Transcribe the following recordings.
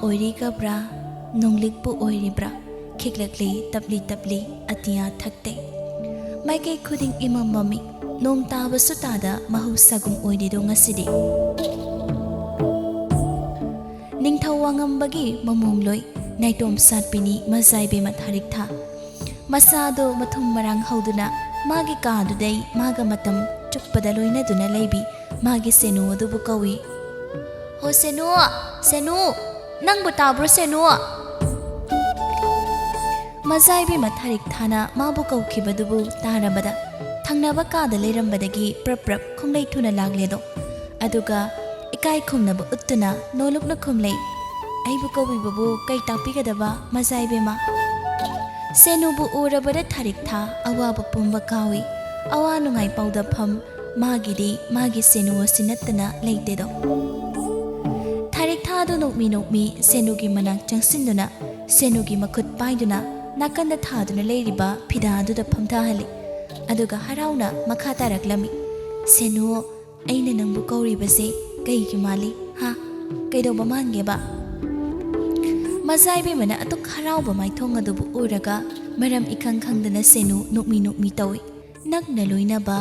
ꯑꯣꯏꯔꯤꯒꯕ꯭ꯔꯥ ꯅꯣꯡꯂꯤꯛꯄꯨ ꯑꯣꯏꯔꯤꯕ꯭ꯔꯥ ꯈꯤꯛꯂꯛꯂꯤ ꯇꯞꯂꯤ ꯇꯞꯂꯤ ꯑꯇꯤꯌꯥ ꯊꯛꯇꯦ ꯃꯥꯏꯀꯩ ꯈꯨꯗꯤꯡ ꯏꯃꯝ ꯃꯝꯃꯤ ꯅꯣꯡ ꯇꯥꯕꯁꯨ ꯇꯥꯗ ꯃꯍꯧꯁꯥꯒꯨꯝ ꯑꯣꯏꯔꯤꯗꯣ ꯉꯁꯤꯗꯤ ꯅꯤꯡꯊꯧ ꯋꯥꯉꯝꯕꯒꯤ ꯃꯃꯣꯡꯂꯣꯏ ꯅꯥꯏꯇꯣꯝ ꯁꯥꯠꯄꯤꯅꯤ ꯃꯖꯥꯏꯕꯦꯝꯃ ꯊꯥꯔꯤꯛꯊꯥ ꯃꯁꯥꯗꯣ ꯃꯊꯨꯝ ꯃꯔꯥꯡ ꯍꯧꯗꯨꯅ ꯃꯥꯒꯤ ꯀꯥꯗꯨꯗꯩ ꯃꯥꯒ ꯃꯇꯝ ꯆꯨꯞꯄꯗ ꯂꯣꯏꯅꯗꯨꯅ ꯂꯩꯕꯤ ꯃꯥꯒꯤ ꯁꯦꯅꯨ ꯑꯗꯨꯕꯨ ꯀꯧꯏ ꯍꯣ ꯁꯦꯅꯨ ꯁꯦꯅꯨ ꯅꯪꯕꯨ ꯇꯥꯕ꯭ꯔꯣ ꯁꯦꯅꯨ ꯃꯖꯥꯏꯕꯦꯝꯃ ꯊꯥꯔꯤꯛꯊꯥꯅ ꯃꯥꯕꯨ ꯀꯧꯈꯤꯕꯗꯨꯕꯨ ꯇꯥꯔꯕꯗ ꯊꯪꯅꯕ ꯀꯥꯗ ꯂꯩꯔꯝꯕꯗꯒꯤ ꯄ꯭ꯔꯞ ꯄ꯭ꯔꯞ ꯈꯣꯡꯂꯩ ꯊꯨꯅ ꯂꯥꯛꯂꯦꯗꯣ ꯑꯗꯨꯒ ꯏꯀꯥꯏ ꯈꯨꯝꯅꯕ ꯎꯠꯇꯨꯅ ꯅꯣꯂꯨꯛꯅ ꯈꯨꯝꯂꯩ ꯑꯩꯕꯨ ꯀꯧꯕꯤꯕꯕꯨ ꯀꯩ ꯇꯥꯛꯄꯤꯒꯗꯕ ꯃꯖꯥꯏꯕꯦꯝꯃ ꯁꯦꯅꯨꯕꯨ ꯎꯔꯕꯗ ꯊꯥꯔꯤꯛꯊꯥ ꯑꯋꯥꯕ ꯄꯨꯝꯕ ꯀꯥꯎꯏ ꯑꯋꯥ ꯅꯨꯡꯉꯥꯏ ꯄꯥꯎꯗꯐꯝ ꯃꯥꯒꯤꯗꯤ ꯃꯥꯒꯤ ꯁꯦꯅꯨ ꯑꯁꯤ ꯅꯠꯇꯅ ꯂꯩꯇꯦꯗꯣ ꯊꯥꯔꯤꯛꯊꯥꯗꯨ ꯅꯣꯛꯃꯤ ꯅꯣꯛꯃꯤ ꯁꯦꯅꯨꯒꯤ ꯃꯅꯥꯛ ꯆꯪꯁꯤꯟꯗꯨꯅ ꯁꯦꯅꯨꯒꯤ ꯃꯈꯨꯠ ꯄꯥꯏꯗꯨꯅ ꯅꯥꯀꯟꯗ ꯊꯥꯗꯨꯅ ꯂꯩꯔꯤꯕ ꯐꯤꯗꯥ ꯑꯗꯨꯗ ꯐꯝꯊꯍꯜꯂꯤ ꯑꯗꯨꯒ ꯍꯔꯥꯎꯅ ꯃꯈꯥ ꯇꯥꯔꯛꯂꯝꯃꯤ ꯁꯦꯅꯨ ꯑꯩꯅ ꯅꯪꯕꯨ ꯀꯧꯔꯤꯕꯁꯦ ꯀꯩꯒꯤ ꯃꯥꯜꯂꯤ ꯍꯥ ꯀꯩꯗꯧꯕ ꯃꯥꯟꯒꯦꯕ ꯃꯖꯥꯏꯕꯦꯝꯃꯅ ꯑꯗꯨꯛ ꯍꯔꯥꯎꯕ ꯃꯥꯏꯊꯣꯡ ꯑꯗꯨꯕꯨ ꯎꯔꯒ ꯃꯔꯝ ꯏꯈꯪ ꯈꯪꯗꯅ ꯁꯦꯅꯨ ꯅꯣꯛꯃꯤ ꯅꯣꯛꯃꯤ ꯇꯧꯏ ꯅꯛꯅ ꯂꯣꯏꯅꯕ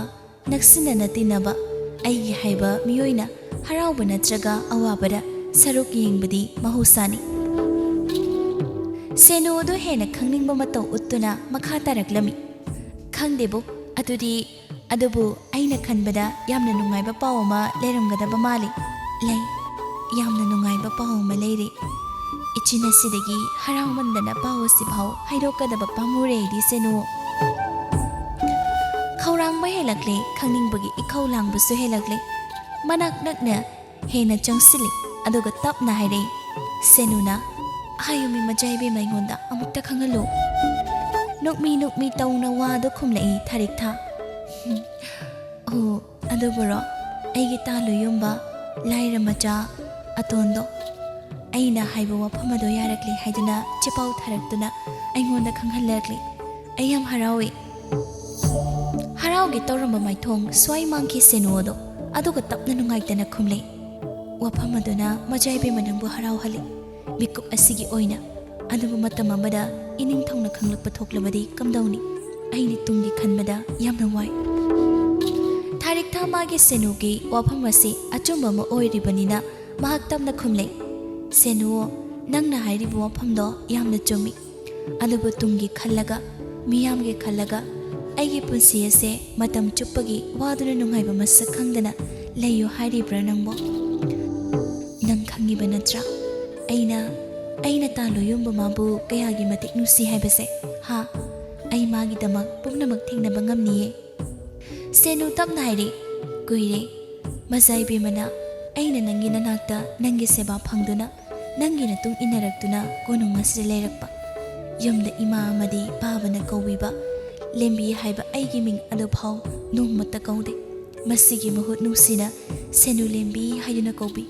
ꯅꯛꯁꯤꯟꯅꯅ ꯇꯤꯟꯅꯕ ꯑꯩꯒꯤ ꯍꯥꯏꯕ ꯃꯤꯑꯣꯏꯅ ꯍꯔꯥꯎꯕ ꯅꯠꯇ꯭ꯔꯒ ꯑꯋꯥꯕꯗ ꯁꯔꯨꯛ ꯌꯦꯡꯕꯗꯤ ꯃꯍꯧꯁꯥꯅꯤ ꯁꯦꯅꯨ ꯑꯗꯨ ꯍꯦꯟꯅ ꯈꯪꯅꯤꯡꯕ ꯃꯇꯧ ꯎꯠꯇꯨꯅ ꯃꯈꯥ ꯇꯥꯔꯛꯂꯝꯃꯤ ꯈꯪꯗꯦꯕꯨ ꯑꯗꯨꯕꯨ ꯑꯩꯅ ꯈꯟꯕꯗ ꯌꯥꯝꯅ ꯅꯨꯡꯉꯥꯏꯕ ꯄꯥꯎ ꯑꯃ ꯂꯩꯔꯝꯒꯗꯕ ꯃꯥꯜꯂꯤ ꯂꯩ ꯌꯥꯝꯅ ꯅꯨꯡꯉꯥꯏꯕ ꯄꯥꯎ ꯑꯃ ꯂꯩꯔꯦ ꯏꯆꯤꯟ ꯑꯁꯤꯗꯒꯤ ꯍꯔꯥꯎꯃꯟꯗꯅ ꯄꯥꯎ ꯑꯁꯤꯐꯥꯎ ꯍꯥꯏꯗꯣꯛꯀꯗꯕ ꯄꯥꯝꯃꯨꯔꯦ ꯑꯩꯗꯤ ꯁꯦꯅꯨ ꯈꯧꯔꯥꯡꯕ ꯍꯦꯜꯂꯛꯂꯦ ꯈꯪꯅꯤꯡꯕꯒꯤ ꯏꯈꯧ ꯂꯥꯡꯕꯁꯨ ꯍꯦꯜꯂꯛꯂꯦ ꯃꯅꯥꯛ ꯅꯛꯅ ꯍꯦꯟꯅ ꯆꯪꯁꯤꯜꯂꯤ ꯑꯗꯨꯒ ꯇꯞꯅ ꯍꯥꯏꯔꯛꯏ ꯁꯦꯅꯨꯅ ꯍꯥꯏꯌꯨꯃꯤ ꯃꯖꯥꯏꯕꯦꯝꯃ ꯑꯩꯉꯣꯟꯗ ꯑꯃꯨꯛꯇ ꯈꯪꯍꯜꯂꯨ ꯅꯣꯛꯃꯤ ꯅꯣꯛꯃꯤ ꯇꯧꯅ ꯋꯥꯗꯣ ꯈꯨꯝꯂꯛꯏ ꯊꯥꯔꯤꯛꯊꯥ ꯑꯣ ꯑꯗꯨꯕꯨꯔꯣ ꯑꯩꯒꯤ ꯇꯥꯂꯨꯌꯨꯝꯕ ꯂꯥꯏꯔ ꯃꯆꯥ ꯑꯇꯣꯟꯗꯣ ꯑꯩꯅ ꯍꯥꯏꯕ ꯋꯥꯐꯝ ꯑꯗꯣ ꯌꯥꯔꯛꯂꯤ ꯍꯥꯏꯗꯨꯅ ꯆꯦꯄꯥꯎ ꯊꯥꯔꯛꯇꯨꯅ ꯑꯩꯉꯣꯟꯗ ꯈꯪꯍꯜꯂꯛꯂꯤ ꯑꯩ ꯌꯥꯝ ꯍꯔꯥꯎꯏ ꯍꯔꯥꯎꯒꯦ ꯇꯧꯔꯝꯕ ꯃꯥꯏꯊꯣꯡ ꯁ꯭ꯋꯥꯏ ꯃꯥꯡꯈꯤ ꯁꯦꯅꯨ ꯑꯗꯣ ꯑꯗꯨꯒ ꯇꯞꯅ ꯅꯨꯡꯉꯥꯏꯇꯅ ꯈꯨꯝꯂꯩ ꯋꯥꯐꯝ ꯑꯗꯨꯅ ꯃꯖꯥꯏꯕꯦꯝꯃ ꯅꯪꯕꯨ ꯍꯔꯥꯎꯍꯜꯂꯤ ꯃꯤꯀꯨꯞ ꯑꯁꯤꯒꯤ ꯑꯣꯏꯅ ꯑꯗꯨꯕꯨ ꯃꯇꯝ ꯑꯃꯗ ꯏꯅꯤꯡꯊꯧꯅ ꯈꯪꯂꯛꯄ ꯊꯣꯛꯂꯕꯗꯤ ꯀꯝꯗꯧꯅꯤ ꯑꯩꯅ ꯇꯨꯡꯒꯤ ꯈꯟꯕꯗ ꯌꯥꯝꯅ ꯋꯥꯏ ꯊꯥꯔꯤꯛꯊꯥ ꯃꯥꯒꯤ ꯁꯦꯅꯨꯒꯤ ꯋꯥꯐꯝ ꯑꯁꯤ ꯑꯆꯨꯝꯕ ꯑꯃ ꯑꯣꯏꯔꯤꯕꯅꯤꯅ ꯃꯍꯥꯛ ꯇꯞꯅ ꯈꯨꯝꯂꯩ ꯁꯦꯅꯨ ꯅꯪꯅ ꯍꯥꯏꯔꯤꯕ ꯋꯥꯐꯝꯗꯣ ꯌꯥꯝꯅ ꯆꯨꯝꯃꯤ ꯑꯗꯨꯕꯨ ꯇꯨꯡꯒꯤ ꯈꯜꯂꯒ ꯃꯤꯌꯥꯝꯒꯤ ꯈꯜꯂꯒ ꯑꯩꯒꯤ ꯄꯨꯟꯁꯤ ꯑꯁꯦ ꯃꯇꯝ ꯆꯨꯞꯄꯒꯤ ꯋꯥꯗꯨꯅ ꯅꯨꯡꯉꯥꯏꯕ ꯃꯁꯛ ꯈꯪꯗꯅ ꯂꯩꯌꯨ ꯍꯥꯏꯔꯤꯕ꯭ꯔꯥ ꯅꯪꯕꯣ ꯅꯪ ꯈꯪꯉꯤꯕ ꯅꯠꯇ꯭ꯔꯥ ꯑꯩꯅ ꯇꯥꯂꯨꯌꯨꯝꯕ ꯃꯥꯕꯨ ꯀꯌꯥꯒꯤ ꯃꯇꯤꯛ ꯅꯨꯡꯁꯤ ꯍꯥꯏꯕꯁꯦ ꯍꯥ ꯑꯩ ꯃꯥꯒꯤꯗꯃꯛ ꯄꯨꯝꯅꯃꯛ ꯊꯦꯡꯅꯕ ꯉꯝꯅꯤꯌꯦ ꯁꯦꯅꯨ ꯇꯞꯅ ꯍꯥꯏꯔꯦ ꯀꯨꯏꯔꯦ ꯃꯖꯥꯏꯕꯦꯝꯃꯅ ꯑꯩꯅ ꯅꯪꯒꯤ ꯅꯅꯥꯛꯇ ꯅꯪꯒꯤ ꯁꯦꯕꯥ ꯐꯪꯗꯨꯅ ꯅꯪꯒꯤ ꯃꯇꯨꯡ ꯏꯟꯅꯔꯛꯇꯨꯅ ꯀꯣꯅꯨꯡ ꯑꯁꯤꯗ ꯂꯩꯔꯛꯄ ꯌꯨꯝꯗ ꯏꯃꯥ ꯑꯃꯗꯤ ꯕꯥꯕꯅ ꯀꯧꯕꯤꯕ ꯂꯦꯝꯕꯤ ꯍꯥꯏꯕ ꯑꯩꯒꯤ ꯃꯤꯡ ꯑꯗꯨꯐꯥꯎ ꯅꯣꯡꯃꯇ ꯀꯧꯗꯦ ꯃꯁꯤꯒꯤ ꯃꯍꯨꯠ ꯅꯨꯡꯁꯤꯅ ꯁꯦꯅꯨꯂꯦꯝꯕꯤ ꯍꯥꯏꯗꯨꯅ ꯀꯧꯕꯤ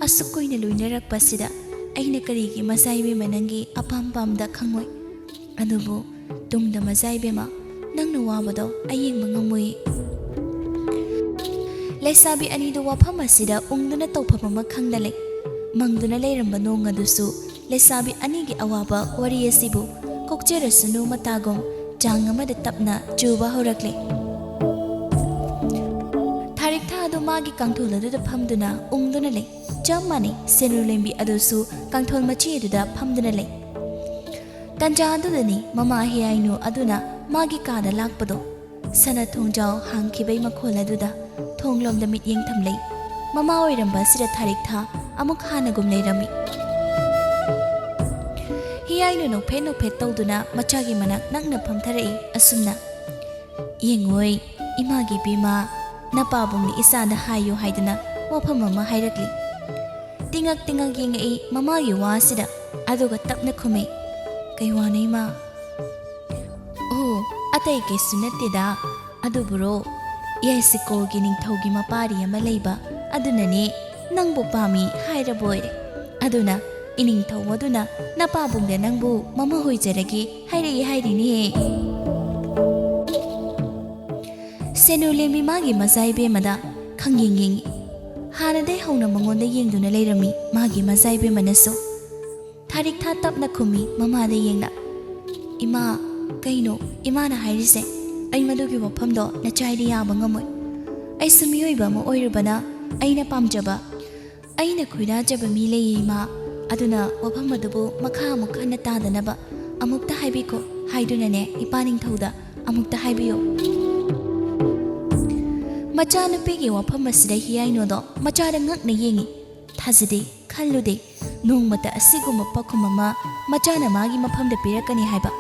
ꯑꯁꯨꯛ ꯀꯨꯏꯅ ꯂꯣꯏꯅꯔꯛꯄꯁꯤꯗ ꯑꯩꯅ ꯀꯔꯤꯒꯤ ꯃꯖꯥꯏꯕꯦꯝꯃ ꯅꯪꯒꯤ ꯑꯄꯥꯝ ꯄꯥꯝꯗ ꯈꯪꯉꯣꯏ ꯑꯗꯨꯕꯨ ꯇꯨꯡꯗ ꯃꯖꯥꯏꯕꯦꯝꯃ ꯅꯪꯅ ꯋꯥꯕꯗꯣ ꯑꯩ ꯌꯦꯡꯕ ꯉꯝꯃꯣꯏ ꯂꯩꯁꯥꯕꯤ ꯑꯅꯤꯗꯨ ꯋꯥꯐꯝ ꯑꯁꯤꯗ ꯎꯪꯗꯨꯅ ꯇꯧꯐꯝ ꯑꯃ ꯈꯪꯗ ꯂꯩ ꯃꯪꯗꯨꯅ ꯂꯩꯔꯝꯕ ꯅꯣꯡ ꯑꯗꯨꯁꯨ ꯂꯩꯁꯥꯕꯤ ꯑꯅꯤꯒꯤ ꯑꯋꯥꯕ ꯋꯥꯔꯤ ꯑꯁꯤꯕꯨ ꯀꯣꯛꯆꯔꯁꯅꯨ ꯃꯇꯥꯒꯨꯝ ꯆꯥꯡ ꯑꯃꯗ ꯇꯞꯅ ꯆꯨꯕ ꯍꯧꯔꯛꯂꯦ ꯊꯥꯔꯤꯛꯊꯥ ꯑꯗꯨ ꯃꯥꯒꯤ ꯀꯥꯡꯊꯣꯜ ꯑꯗꯨꯗ ꯐꯝꯗꯨꯅ ꯎꯪꯗꯨꯅ ꯂꯩ ꯆꯞ ꯃꯥꯟꯅꯩ ꯁꯦꯅꯨꯂꯦꯝꯕꯤ ꯑꯗꯨꯁꯨ ꯀꯥꯡꯊꯣꯜ ꯃꯆꯤ ꯑꯗꯨꯗ ꯐꯝꯗꯨꯅ ꯂꯩ ꯇꯟꯖꯥ ꯑꯗꯨꯗꯅꯤ ꯃꯃꯥ ꯍꯤꯌꯥꯏꯅꯨ ꯑꯗꯨꯅ ꯃꯥꯒꯤ ꯀꯥꯗ ꯂꯥꯛꯄꯗꯣ ꯁꯅꯥ ꯊꯣꯡꯖꯥꯎ ꯍꯥꯡꯈꯤꯕꯩ ꯃꯈꯣꯜ ꯑꯗꯨꯗ ꯊꯣꯡꯂꯣꯝꯗ ꯃꯤꯠꯌꯦꯡ ꯊꯝꯂꯩ ꯃꯃꯥ ꯑꯣꯏꯔꯝꯕ ꯑꯁꯤꯗ ꯊꯥꯔꯤꯛꯊꯥ ꯑꯃꯨꯛ ꯍꯥꯟꯅꯒꯨꯝ ꯂꯩꯔꯝꯃꯤ ꯍꯤꯌꯥꯏꯅꯨ ꯅꯣꯛꯐꯦꯠ ꯇꯧꯗꯨꯅ ꯃꯆꯥꯒꯤ ꯃꯅꯥꯛ ꯅꯛꯅ ꯐꯝꯊꯔꯛꯏ ꯑꯁꯨꯝꯅ ꯌꯦꯡꯉꯣꯏ ꯏꯃꯥꯒꯤ ꯕꯦꯝꯃ ꯅꯄꯥꯕꯨꯡꯅ ꯏꯆꯥꯗ ꯍꯥꯏꯌꯨ ꯍꯥꯏꯗꯨꯅ ꯋꯥꯐꯝ ꯑꯃ ꯍꯥꯏꯔꯛꯂꯤ ꯇꯤꯡꯉꯛ ꯌꯦꯡꯉꯛꯏ ꯃꯃꯥꯒꯤ ꯋꯥꯁꯤꯗ ꯑꯗꯨꯒ ꯇꯞꯅ ꯈꯨꯝꯃꯤ ꯀꯩ ꯋꯥꯅꯣ ꯏꯃꯥ ꯑꯣ ꯑꯇꯩ ꯀꯩꯁꯨ ꯅꯠꯇꯦꯗ ꯑꯗꯨꯕꯨꯔꯣ ꯌꯥꯏꯁꯤꯀꯣꯜꯒꯤ ꯅꯤꯡꯊꯧꯒꯤ ꯃꯄꯥꯔꯤ ꯑꯃ ꯂꯩꯕ ꯑꯗꯨꯅꯅꯦ ꯅꯪꯕꯨ ꯄꯥꯝꯃꯤ ꯍꯥꯏꯔꯕꯣꯏꯔꯦ ꯑꯗꯨꯅ ꯏꯅꯤꯡꯊꯧ ꯑꯗꯨꯅ ꯅꯄꯥꯕꯨꯡꯗ ꯅꯪꯕꯨ ꯃꯃꯥ ꯍꯣꯏꯖꯔꯒꯦ ꯍꯥꯏꯔꯛꯏ ꯍꯥꯏꯔꯤꯅꯦ ꯁꯦꯅꯨꯂꯦꯝꯕꯤ ꯃꯥꯒꯤ ꯃꯖꯥꯏꯕꯦꯝꯃꯗ ꯈꯪꯌꯦꯡ ꯌꯦꯡꯉꯤ ꯍꯥꯟꯅꯗꯩ ꯍꯧꯅ ꯃꯉꯣꯟꯗ ꯌꯦꯡꯗꯨꯅ ꯂꯩꯔꯝꯃꯤ ꯃꯥꯒꯤ ꯃꯖꯥꯏꯕꯦꯝꯃꯅꯁꯨ Tharik tha tapna khumi mamada yengna. Ima kaino imana hairise ai madugi wafamdo nachai yaba ngamoi. Ai sumiyoiba mo oirubana aina pamjaba aina khuirajaba mi lei ima aduna wafam adubu makha mukhanna tadanaba amukta haibiko haidunane ipaning thauda amukta haibiyo. Macha nupigi wafam asida hiyainodo machada ngakna yengi thazide khallude nongmata asiguma pakhumama machana magi mafamda pirakani haiba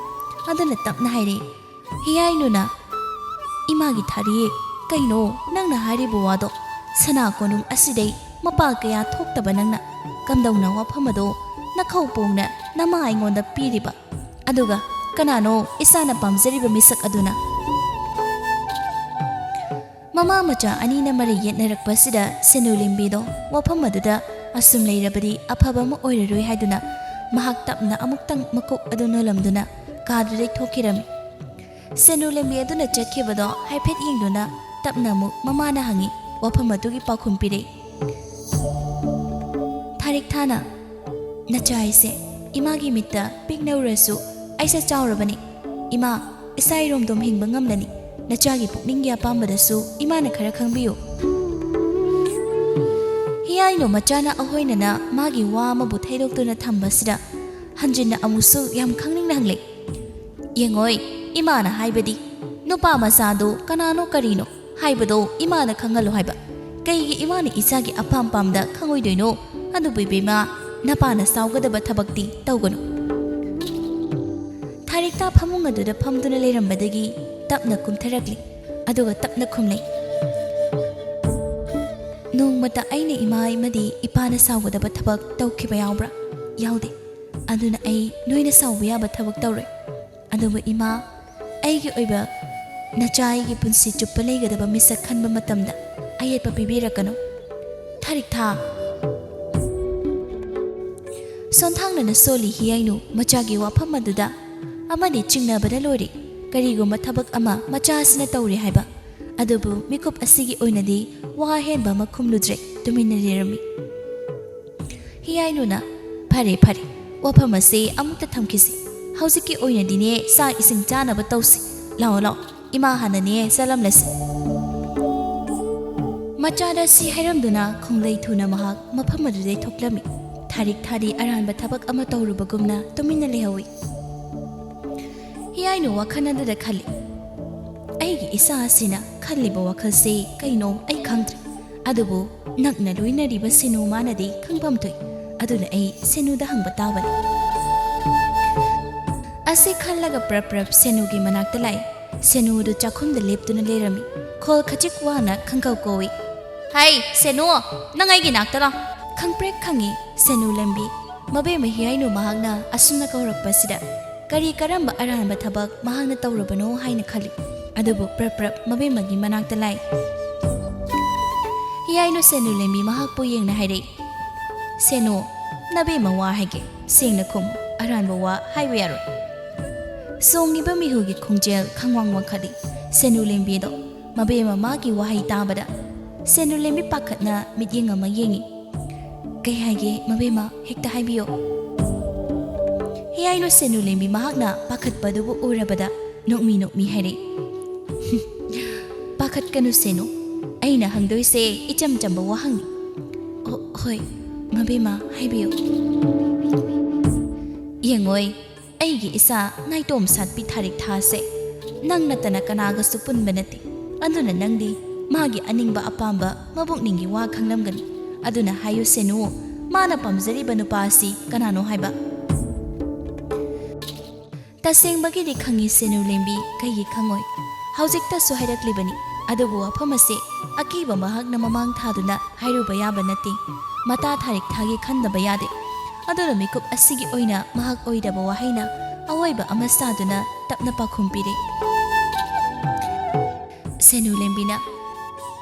aduna tapna haire hiyainuna imagi thari kaino nangna haribu wado sana konung asidai mapa kaya thoktaba nangna kamdawna wafamado nakhau pongna nama aingonda piriba aduga kanano isana pamjariba misak aduna mama macha anina mari yetnarakpasida senulembido wafam aduda asum leirabadi afaba ma oiraroi haiduna mahak tapna amuktang makok aduna lamduna kadudai thokirami senulembi aduna chatkibado haiphet yengduna tapna mu mamana hangi wafam adugi pakhum pire. Tharik thana nachai se imagi mitta piknaurasu aisa chaurabani ima isai romdom hingba ngamlani nachagi pukningya pambadasu imana khara khangbiyo. Hiyaino machana ahoinana magi wa mabu thaidoktuna thambasida hanjinna amusu yam khangning hangle yengoi imana haibadi nupa masado kanano karino haibado imana khangalo haiba kaigi imana isagi apam pamda khangoidoino adu bibema napana saugadaba thabakti tawgano. Tharikta phamung aduda phamduna leirambadagi tapna kumtharakli aduga tapna khumlei nongmata aina imai madi ipana saugadaba thabak tawkhiba yawbra yawde aduna ai noina saubiyaba thabak tawre aduba ima aigi oiba nachai gi punsi chuppa leigadaba misak khanba matamda ayetpa pibirakano. Tharik tha sonthangna na soli hiyainu machagi wafam aduda amani chingnabada lori kariguma thabak ama machasina tawre haiba adubu mikup asigi oinadi wa henba makhumludre tumina rirami. Hiyainu na phare phare wafam ase amukta thamkisi hauziki oinadine sa ising chanaba tawsi lao lao ima hanane salam lasi. Machada si hairamduna khonglei thuna mahak mafam adude thoklami tharik thadi aranba thabak ama tawrubagumna tumina lehawi. Hiyainu wakhana aduda khali aigi isa asina khaliba wakhalse kaino ai khangdre adubu nakna loinariba senu manadi khangbamtoi aduna ai senuda hangba tabani. Ase khallaga prap senugi manakta lai senu du chakhumda leptuna lerami khol khachik wana khangkau koi hai senu nangai gi naktala khangprek khangi senulembi mabe mahiyainu mahagna asumna kaurakpasida kari karamba aranba thabak mahagna tawrabano haina khali adubu prap mabe magi manakta lai. Hiyainu senulembi mahakpu yengna haire senu nabe mawa haige sengna khum aranba wa haibe yaroi songiba mihugi khongjel khangwang wakhadi senulembi do mabe magi wahai tabada senulembi pakhatna mityeng ama yengi kai haige mabe ma hekta haibiyo. Hiyainu senulembi mahakna pakhatpadubu urabada nokmi haire pakhat kanu senu aina hangdoise icham chamba wahangni hoi mabe ma haibiyo. Yengoi aigi isa naitom satpi tharik thase nang natana kanaga supun banati aduna nangdi magi aningba apamba mabukningi wa khanglamgani aduna hayu senu mana pamjari banupasi kanano haiba. Tasengbagi di khangi senulembi kaigi khangoi haujikta su haidaklibani adubu afamase akiba mahagna mamang thaduna hairuba yaba nati mata tharik thagi khandaba yade aduna mikup asigi oina mahak oidaba wahaina awoiba ama saduna tapna pakhum pire. Senulembina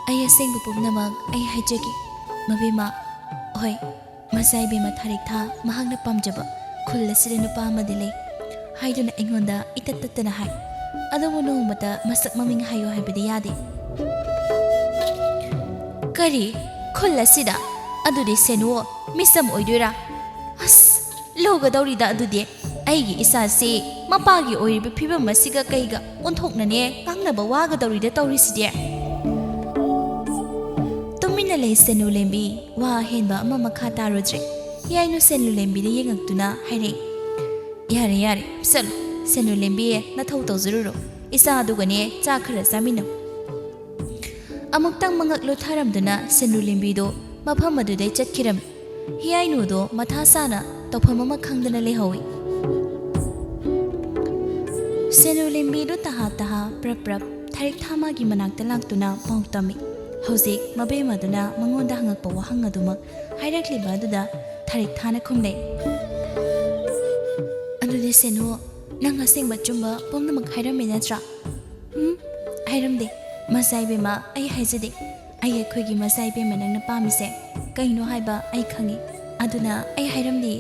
ai asengbu pumnamag ai haijagi mabema hoi masai bema tharik tha mahagna pamjaba khulasire nupa amadile haiduna aingonda itatatana hai adubu nongmata masak maming hayo haibidi yade kari khulasida adudi senuo misam oidoira as ꯂꯨꯒꯗꯧꯔꯤꯗ ꯑꯗꯨꯗꯤ ꯑꯩꯒꯤ ꯏꯁꯥꯁꯤ ꯃꯄꯥꯒꯤ ꯑꯣꯏꯔꯤꯕ ꯐꯤꯕꯝ ꯑꯁꯤꯒ ꯀꯩꯒ ꯑꯣꯟꯊꯣꯛꯅꯅꯦ ꯉꯥꯡꯅꯕ ꯋꯥꯒꯗꯧꯔꯤꯗ ꯇꯧꯔꯤꯁꯤꯗꯤ ꯇꯨꯃꯤꯟꯅ ꯂꯩ ꯁꯦꯅꯨꯂꯦꯝꯕꯤ ꯋꯥ ꯍꯦꯟꯕ ꯑꯃ ꯃꯈꯥ ꯇꯥꯔꯨꯗ꯭ꯔꯦ ꯌꯥꯏꯅꯨ ꯁꯦꯅꯨꯂꯦꯝꯕꯤꯗ ꯌꯦꯡꯉꯛꯇꯨꯅ ꯍꯥꯏꯔꯛꯏ ꯌꯥꯔꯦ ꯌꯥꯔꯦ ꯆꯠꯂꯣ ꯁꯦꯅꯨꯂꯦꯝꯕꯤ ꯅꯊꯧ ꯇꯧꯖꯔꯨꯔꯣ ꯏꯆꯥ ꯑꯗꯨꯒꯅꯦ ꯆꯥꯛ ꯈꯔ ꯆꯥꯃꯤꯟꯅꯧ ꯑꯃꯨꯛꯇꯪ ꯃꯉꯛ ꯂꯨꯊꯔꯝꯗꯨꯅ ꯁꯦꯅꯨꯂꯦꯝꯕꯤꯗꯣ ꯃꯐꯝ ꯑꯗꯨꯗꯩ ꯆꯠꯈꯤꯔꯝꯃꯤ ꯍꯤꯌꯥꯏꯅꯨꯗꯣ ꯃꯊꯥ ꯁꯥꯅ ꯇꯧꯐꯝ ꯑꯃ ꯈꯪꯗꯅ ꯂꯩꯍꯧꯏ ꯁꯦꯅꯨꯂꯦꯝꯕꯤꯗꯣ ꯇꯍꯥ ꯄ꯭ꯔꯞ ꯊꯥꯔꯤꯛ ꯊꯥꯃꯒꯤ ꯃꯅꯥꯛꯇ ꯂꯥꯛꯇꯨꯅ ꯄꯥꯎ ꯇꯝꯃꯤ ꯍꯧꯖꯤꯛ ꯃꯕꯦꯝꯃꯗꯨꯅ ꯃꯉꯣꯟꯗ ꯍꯪꯉꯛꯄ ꯋꯥꯍꯪ ꯑꯗꯨꯃꯛ ꯍꯥꯏꯔꯛꯂꯤꯕ ꯑꯗꯨꯗ ꯊꯥꯔꯤꯛ ꯊꯥꯅ ꯈꯨꯝꯂꯩ ꯑꯗꯨꯗꯤ ꯁꯦꯅꯨ ꯅꯪ ꯑꯁꯦꯡꯕ ꯆꯨꯝꯕ ꯄꯨꯝꯅꯃꯛ ꯍꯥꯏꯔꯝꯃꯤ ꯅꯠꯇ꯭ꯔꯥ ꯍꯥꯏꯔꯝꯗꯦ ꯃꯆꯥ ꯏꯕꯦꯝꯃ ꯑꯩ ꯍꯥꯏꯖꯗꯦ ꯑꯩꯈꯣꯏꯒꯤ ꯃꯆꯥ ꯏꯕꯦꯝꯃ ꯅꯪꯅ ꯄꯥꯝꯃꯤꯁꯦ ꯀꯩꯅꯣ ꯍꯥꯏꯕ ꯑꯩ ꯈꯪꯉꯤ ꯑꯗꯨꯅ ꯑꯩ ꯍꯥꯏꯔꯝꯗꯦ